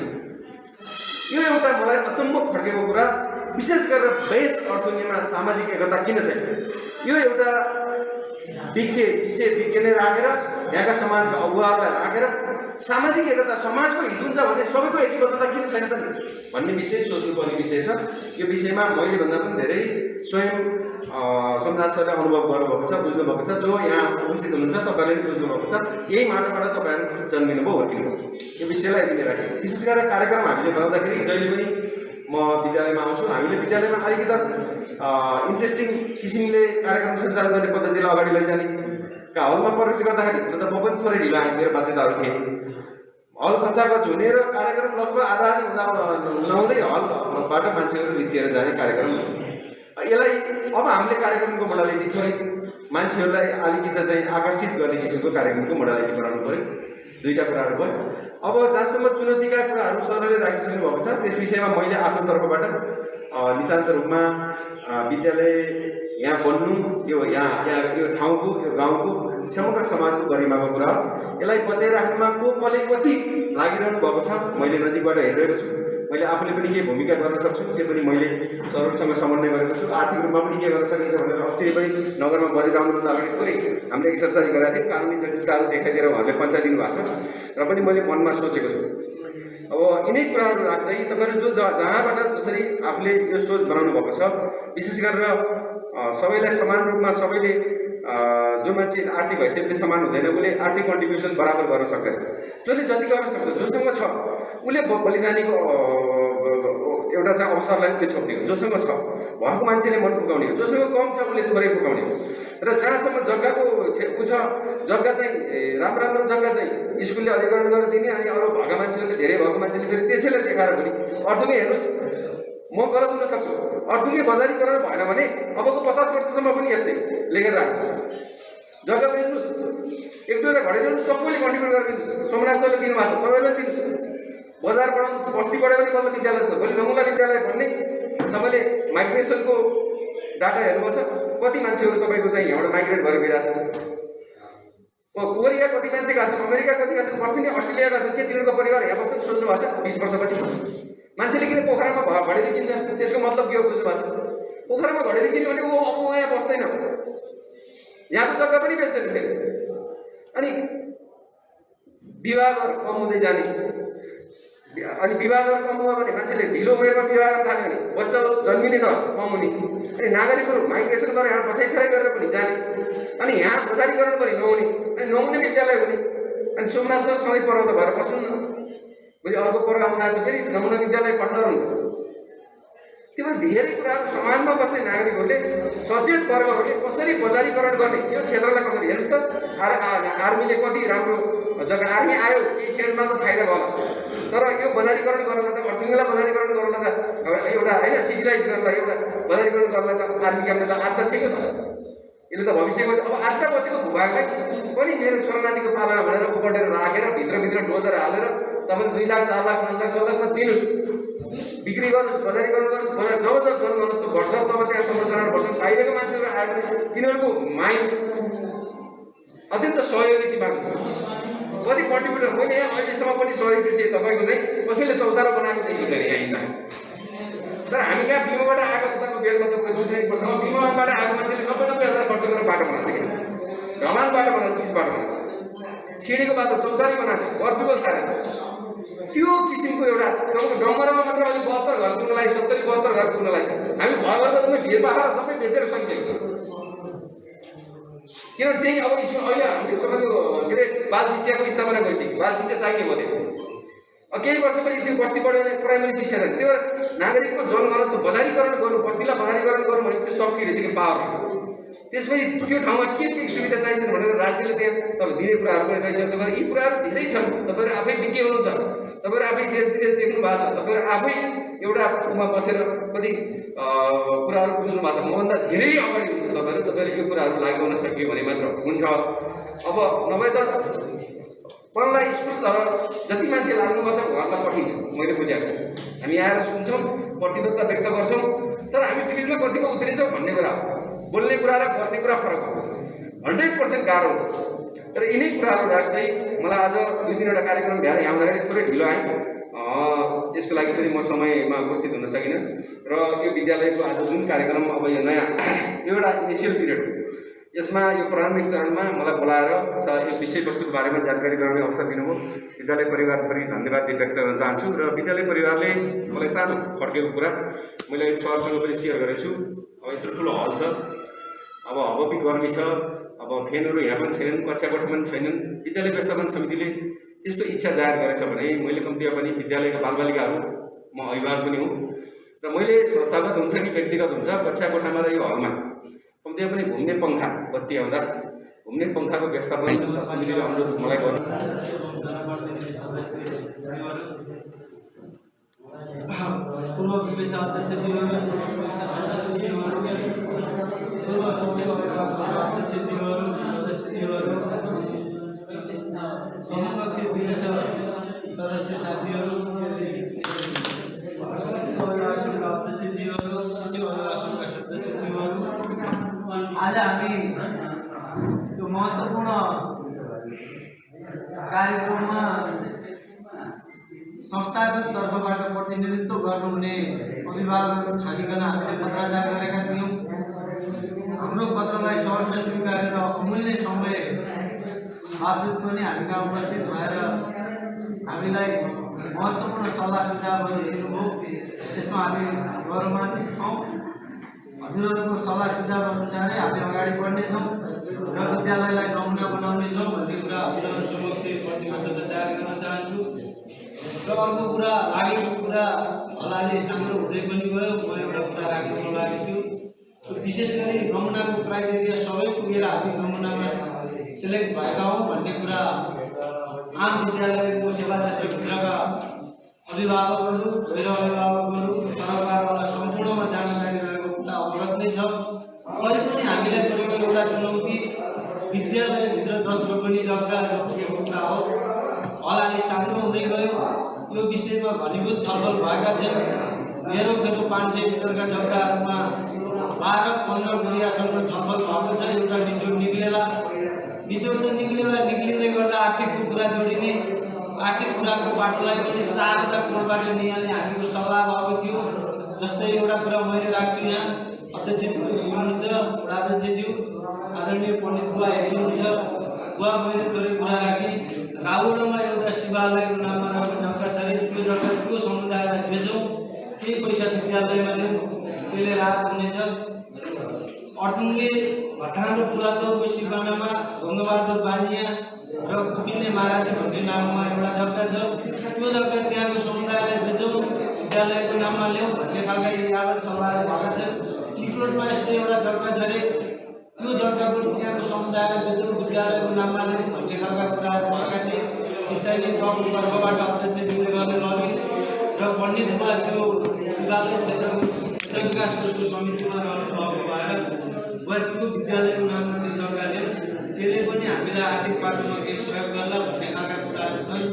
यो एउटा मलाई अचम्म खड्केको कुरा। विशेष गरेर बेस अर्थुङ्गेमा सामाजिक एकता किन छैन? यो एउटा विषय नै राखेर यहाँका समाजका अगुवाहरूलाई राखेर सामाजिक एकता, समाजको हित हुन्छ भने सबैको एकबद्धता किन छैन त भन्ने विषय सोच्नुपर्ने विषय छ। यो विषयमा मैले भन्दा पनि धेरै स्वयं सोमनाथ सरले अनुभव गर्नुभएको छ, बुझ्नुभएको छ। जो यहाँ उपस्थित हुनुहुन्छ तपाईँहरूले पनि बुझ्नुभएको छ। यही माटोबाट तपाईँहरू जन्मिनुभयो, हुर्किनुभयो। यो विषयलाई यति नै राखेँ। विशेष गरेर कार्यक्रम हामीले बनाउँदाखेरि जहिले पनि म विद्यालयमा आउँछु, हामीले विद्यालयमा अलिकति इन्ट्रेस्टिङ किसिमले कार्यक्रम सञ्चालन गर्ने पद्धतिलाई अगाडि लैजाने। हलमा प्रवेश गर्दाखेरि हुन त म पनि थोरै ढिलो आएँ, मेरो बाध्यताहरू थिए। हल खचाखच हुने र कार्यक्रम लगभग आधा नहुँदै हलबाट मान्छेहरू रित्तिएर जाने कार्यक्रम हुन्छ। यसलाई अब हामीले कार्यक्रमको मोडालिटी थोरै मान्छेहरूलाई अलिकति चाहिँ आकर्षित गर्ने किसिमको कार्यक्रमको मोडालिटी बनाउनु पऱ्यो। दुईवटा कुराहरू भयो। अब जहाँसम्म चुनौतीका कुराहरू सरले राखिसक्नु भएको छ, त्यस विषयमा मैले आफ्नो तर्फबाट नितान्त रूपमा विद्यालय यहाँ बन्नु, यो यो ठाउँको, यो गाउँको, समग्र समाजको गरिमाको कुरा हो। यसलाई बचाइराख्नुमा कसले कति लागिरहनु भएको छ मैले नजिकबाट हेरिरहेको छु। मैले आफूले पनि केही भूमिका गर्न सक्छु, त्यो पनि मैले सरहरूसँग समन्वय गरेको छु। आर्थिक रूपमा पनि के गर्न सकिन्छ भनेर अस्ति पनि नगरमा बजेट आउनुभन्दा अगाडि थोरै हामीले एक्सर्साइज गरेका थियौँ। कानुनी जटिलताहरू देखाइदिएर उहाँहरूले पञ्चायत दिनुभएको छ र पनि मैले मनमा सोचेको छु। अब यिनै कुराहरू राख्दै तपाईँहरू जहाँबाट जसरी आफूले यो सोच बनाउनु भएको छ, विशेष गरेर सबैलाई समान रूपमा सबैले जो मान्छे आर्थिक हैसियतले समान हुँदैन उसले आर्थिक कन्ट्रिब्युसन बराबर गर्न सक्दैन। जसले जति गर्न सक्छ, जोसँग छ उसले बलिदानीको एउटा चाहिँ अवसरलाई उसले छोप्ने हो। जोसँग छ भएको मान्छेले मन पुगाउने हो, जोसँग कम छ उसले थोरै पुगाउने हो। र जहाँसम्म जग्गाको ऊ छ, जग्गा चाहिँ राम्रो जग्गा चाहिँ स्कुलले अधिग्रहण गरेर दिने, अनि अरू भएका मान्छेहरूले धेरै भएको मान्छेले फेरि त्यसैलाई देखाएर पनि अर्थुङ्गे हेर्नुहोस्, म गलत हुन सक्छु, अर्थुङ्गे बजारीकरण भएन भने अबको 50 वर्षसम्म पनि यस्तै लेखेर राख्नुहोस्। जग्गा बेच्नुहोस्, एक दुईवटा घडेरहरू सबैले कन्ट्रिब्युट गरिदिनुहोस्। सोमनाथ सरले दिनुभएको छ, तपाईँलाई दिनुहोस्। बजार बढाउनुहोस्, बस्ती बढ्यो भने बल्ल विद्यालय छ। भोलि नमुना विद्यालय भन्ने तपाईँले माइग्रेसनको डाटा हेर्नुभएको छ, कति मान्छेहरू तपाईँको चाहिँ यहाँबाट माइग्रेट भएर गइरहेको छ। कोरिया कति मान्छे गएको छन्, अमेरिका कति गएको छन्, पर्सिनी अस्ट्रेलिया गएको छन्। के तिनीहरूको परिवार यहाँ बस्छ सोच्नु भएको छ? 20 वर्षपछि मान्छेले किन पोखरामा घडेरी किन्छन्? त्यसको मतलब के हो बुझ्नु भएको छ? पोखरामा घडेरी किन्यो भने ऊ अब यहाँ बस्दैन, यहाँको जग्गा पनि बेच्दैन फेरि। अनि विवाह दर कम हुँदै जाने, अनि विवाह दर कम भयो भने मान्छेले ढिलो उमेरमा विवाह गर्न थाल्यो भने बच्चा जन्मिने दर कम हुने, अनि नागरिकहरू माइग्रेसन गरेर यहाँ बसाइसराई गरेर पनि जाने, अनि यहाँ बजारीकरण पनि नहुने, अनि नहुने विद्यालय हुने। अनि सोमनाथ सर सधैँ पढाउँदा भएर बस्नु न, मैले अर्को प्रोग्राम आएर फेरि नमुना विद्यालय खण्डहर हुन्छ। त्यो पनि धेरै कुराहरू समाजमा बस्ने नागरिकहरूले, सचेत वर्गहरूले कसरी बजारीकरण गर्ने, यो क्षेत्रलाई कसरी हेर्नुहोस् त। आर्मीले कति राम्रो जग्गा, आर्मी आयो केही सेन्टमा त फाइदा भयो, तर यो बजारीकरण गर्नलाई त, अर्थुङ्गेलाई बजारीकरण गर्नलाई त एउटा होइन, सिटिलाइज गर्नलाई एउटा बजारीकरण गर्नलाई त आर्मी क्याम्पले त आत्ता छैन त। यसले त भविष्यको अब आत्ता बचेको भूभागलाई पनि मेरो छोरानातिको पालामा भनेर उपटेर राखेर भित्र डोजर हालेर तपाईँले 2 लाख 4 लाख 5 लाख 6 लाखमा दिनुहोस्, बिक्री गर्नुहोस्, बजारीकरण गर्नुहोस्। बजार जब जनघनत्व बढ्छ तब त्यहाँ संरचना बढ्छ। बाहिरको मान्छेहरू आयो भने तिनीहरूको माइन्ड अत्यन्त सहयोगी दिमाग हुन्छ। कति कन्ट्रिब्युटर मैले यहाँ अहिलेसम्म पनि सहयोगी चाहिँ तपाईँको चाहिँ कसैले चौतारा बनाएको देखेको छैन यहाँ हिँड्दा। तर हामी कहाँ बिमाबाट आएको उताको बेडमा तपाईँको जुट्नुपर्छ बिमाबाट आएको मान्छेले 90,000 खर्च गरेर बाटो बनाएको छ क्या ढमाल बाटो बनाएको पिच बाटो बनाएको छ सिँढीको बाटो चौतारी बनाएको छ पर्पिबल सारेछ त्यो किसिमको एउटा तपाईँको डङ्गरमा मात्र अहिले 72 घर पुग्नलाई 70-72 घर पुग्नलाई छ हामी भयभरको जम्मै भिर पाखा सबै बेचेर सकिसक्यो किनभने त्यही अब स्कुल अहिले हामीले तपाईँको के अरे बाल शिक्षाको स्थापना गरिसक्यो बाल शिक्षा चाहिने भयो केही वर्षपछि त्यो बस्ती प्राइमेरी शिक्षा छ त्यो नागरिकको जनघनत्व बजारीकरण गर्नु बस्तीलाई बजारीकरण गर्नु भनेको त्यो शक्ति रहेछ कि पावर त्यसपछि त्यो ठाउँमा के सुविधा चाहिन्छ भनेर राज्यले त्यहाँ तपाईँले दिने कुराहरू पनि रहेछ तपाईँहरू यी कुराहरू धेरै छन् तपाईँहरू आफै विज्ञ हुनुहुन्छ तपाईँहरू आफै देश विदेश देख्नु भएको छ तपाईँहरू आफै एउटा ठाउँमा बसेर कति कुराहरू बुझ्नु भएको छ मभन्दा धेरै अगाडि हुनुहुन्छ तपाईँहरू यो कुराहरू लागू गर्न सकियो भने मात्र हुन्छ अब नभए त पढ्नलाई स्कुल तर जति मान्छे लाग्नुपर्छ घरलाई पठाइन्छ मैले बुझेको हामी आएर सुन्छौँ प्रतिबद्धता व्यक्त गर्छौँ तर हामी फिल्डमा कतिको उत्रिन्छौँ भन्ने कुरा हो बोल्ने कुरा र गर्ने कुरा फरक हो 100% गाह्रो हुन्छ तर यिनै कुराहरू राख्दै मलाई आज 2-3 वटा कार्यक्रम भ्याएर यहाँ आउँदाखेरि थोरै ढिलो आएँ त्यसको लागि पनि म समयमा उपस्थित हुन सकिनँ र यो विद्यालयको आज जुन कार्यक्रम अब यो नयाँ एउटा इनिसियल पिरियड यसमा यो प्रारम्भिक चरणमा मलाई बोलाएर अथवा यो विषयवस्तुको बारेमा जानकारी गराउने अवसर दिनुभयो विद्यालय परिवारप्रति धन्यवाद व्यक्त गर्न चाहन्छु र विद्यालय परिवारले मलाई सानो फर्केको कुरा मैले सरसँग पनि सेयर गरेको छु अब यत्रो ठुलो हल छ अब हबपी गर्मी छ अब फ्यानहरू यहाँ पनि छैनन् कक्षा कोठा पनि छैनन् विद्यालय व्यवस्थापन समितिले त्यस्तो इच्छा जाहेर गरेछ भने मैले कम्तीमा पनि विद्यालयका बालबालिकाहरू म अभिभावक पनि हुँ र मैले संस्थागत हुन्छ कि व्यक्तिगत हुन्छ कक्षा कोठामा र यो हलमा कम्तीमा पनि घुम्ने पङ्खा बत्ती आउँदा घुम्ने पङ्खाको व्यवस्थापन समितिले अनुरोध मलाई गर्नु पूर्व विवेश अध्यक्षज्यूहरू सदस्यज्यूहरू पूर्व शिक्षक अध्यक्षज्यूहरू सदस्यज्यूहरू समकक्ष विवेश सदस्य साथीहरू अध्यक्षज्यूहरू शिक्षक अभिभावकका सदस्यज्यूहरू आज हामी त्यो महत्त्वपूर्ण कार्यक्रममा संस्थागत तर्फबाट प्रतिनिधित्व गर्नुहुने अभिभावकहरू छानिकन हामीले पत्राचार गरेका थियौँ हाम्रो पत्रलाई सहर्ष स्वीकारेर अमूल्य समय बावजुद पनि हामी कहाँ उपस्थित भएर हामीलाई महत्त्वपूर्ण सल्लाह सुझावहरू दिनुभयो त्यसमा हामी गौरवान्वित छौँ हजुरहरूको सल्लाह सुझाव अनुसारै हामी अगाडि बढ्नेछौँ र विद्यालयलाई नमुना बनाउनेछौँ भन्ने कुरा हजुरहरू समक्ष प्रतिबद्धता जाहेर गर्न चाहन्छु र अर्को कुरा लागेको कुरा हलाले साम्रो हुँदै पनि गयो म एउटा कुरा राख्नु मन लागेको थियो विशेष गरी नमुनाको क्राइटेरिया सबै पुगेर हामी नमुनामा सिलेक्ट भएका हौँ भन्ने कुरा आम विद्यालयको सेवा क्षेत्रभित्रका अभिभावकहरू मेरो अभिभावकहरू सरकारवाला सम्पूर्णमा जानकारी रहेको कुरा अवगत नै छ तै पनि हामीलाई परेको एउटा चुनौती विद्यालयभित्र 10 रोपनी जग्गा पुगेको कुरा हो हलाले सानो हुँदै गयो यो विषयमा घनीभूत छलफल भएका थिए मेरो फेरि 500 मिटरका जग्गाहरूमा 12-15 गुडियासम्म छलफल भएको छ एउटा निचोड निक्लिँदै गर्दा आर्थिकको कुरा जोडिने आर्थिक कुराको बाटोलाई पनि 4वटा कोणबाट निहाल्ने हामीको सल्लाह भएको थियो जस्तै एउटा कुरा मैले राख्छु यहाँ अध्यक्षज्यू हुनुहुन्छ वडाध्यक्षज्यू आदरणीय पण्डित बुवा हेर्नुहुन्छ बुवा मैले थोरै कुरा राखेँ गाउँमा एउटा शिवालयको नाममा रहेको जग्गा छ अरे त्यो जग्गा त्यो समुदायलाई बेचौँ त्यही पैसा विद्यालयमा ल्याउँ त्यसले राहत हुनेछ अर्जुनले भटान पुरातनको सिमानामा ढुङ्गाबहादुर बानिया र कुपिने महाराज भन्ने नाममा एउटा जग्गा छ त्यो जग्गा त्यहाँको समुदायलाई बेचौँ विद्यालयको नाममा ल्याउँ भन्ने खालका यावत सल्लाहहरू भएका छन् किक्लोटमा यस्तै एउटा जग्गा छ अरे त्यो जग्गा पनि त्यहाँको समुदायलाई बेचौँ विद्यालयको नाममा ल्याउँ भन्ने खालका कुराहरू भएका थिए स्थानीय तहको तर्फबाट अध्यक्षज्यूले गर्ने लगे र पण्डित बुवा त्यो शिवालय क्षेत्र विकास कोषको समितिमा रहनुभएको भएर बुवा त्यो विद्यालयको नाममा त्यो जग्गा ल्याउँ त्यसले पनि हामीलाई आर्थिक बाटोमा केही सहयोग गर्ला भन्ने खालका कुराहरू छन्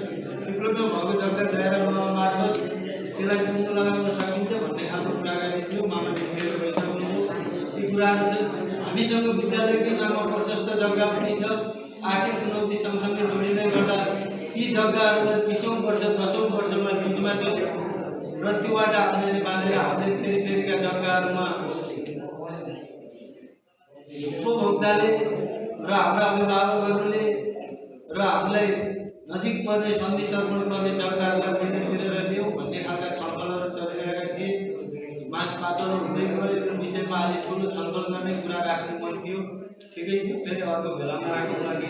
किक्लोटमा भएको जग्गा ल्याएर मार्फत त्यसलाई टुङ्गो लगाउन सकिन्छ भन्ने खालको कुराकानी थियो मामाले गइसक्नुभयो ती कुराहरू छन् हामीसँग विद्यालयकै नाममा प्रशस्त जग्गा पनि छ आर्थिक चुनौती सँगसँगै जोडिँदै गर्दा ती जग्गाहरूलाई 20औं वर्ष 10औं वर्षमा लिजमा थियो र त्योबाट हामीले बाँधेर हामीले फेरिका जग्गाहरूमा उपभोक्ताले र हाम्रा अभिभावकहरूले र हामीलाई नजिक पर्ने सन्धि सर्पण पर्ने जग्गाहरूलाई बिल्डिङतिर ल्याउँ भन्ने खालका छलफलहरू चलिरहेका थिए। मास पातलो हुँदै गयो यो विषयमा अलि ठुलो छलफल गर्ने कुरा राख्नु मन थियो। ठिकै छ, फेरि अर्को बेलामा राख्नुको लागि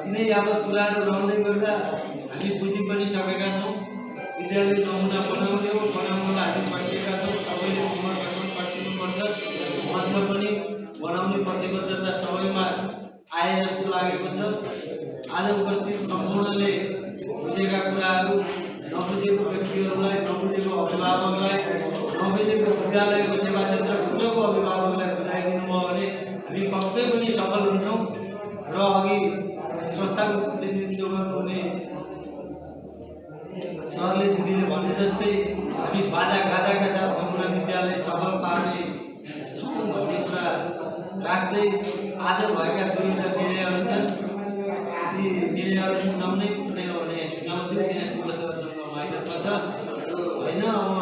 यिनै यावत कुराहरू रहँदै गर्दा हामी बुझि पनि सकेका छौँ। विद्यालय नमुना बनाउने हो, बनाउनलाई हामी पर्सिएका छौँ। सबैले पुनर्गठन पर्सिनुपर्छ, मञ्च पनि बनाउने प्रतिबद्धता सबैमा आए जस्तो लागेको छ। आज उपस्थित सम्पूर्णले बुझेका कुराहरू नबुझेको व्यक्तिहरूलाई, नबुझेको अभिभावकलाई, नबुझेको विद्यालयको सेवा क्षेत्रभित्रको अभिभावकलाई बुझाइदिनु भयो भने हामी पक्कै पनि सफल हुन्छौँ। र अघि संस्थाको प्रतिनिधित्व गर्नुहुने सरले दिदीले भने जस्तै हामी बाजा गाजाका साथ नमुना विद्यालय सफल पार्ने छौँ भन्ने कुरा राख्दै आज भएका दुईवटा निर्णयहरू छन्। ती निर्णयहरू सुनाउनै पर्ने हो भने सुनाउँछु, त्यहाँ शिव सरसँग माइक्रोफोन छ होइन। अब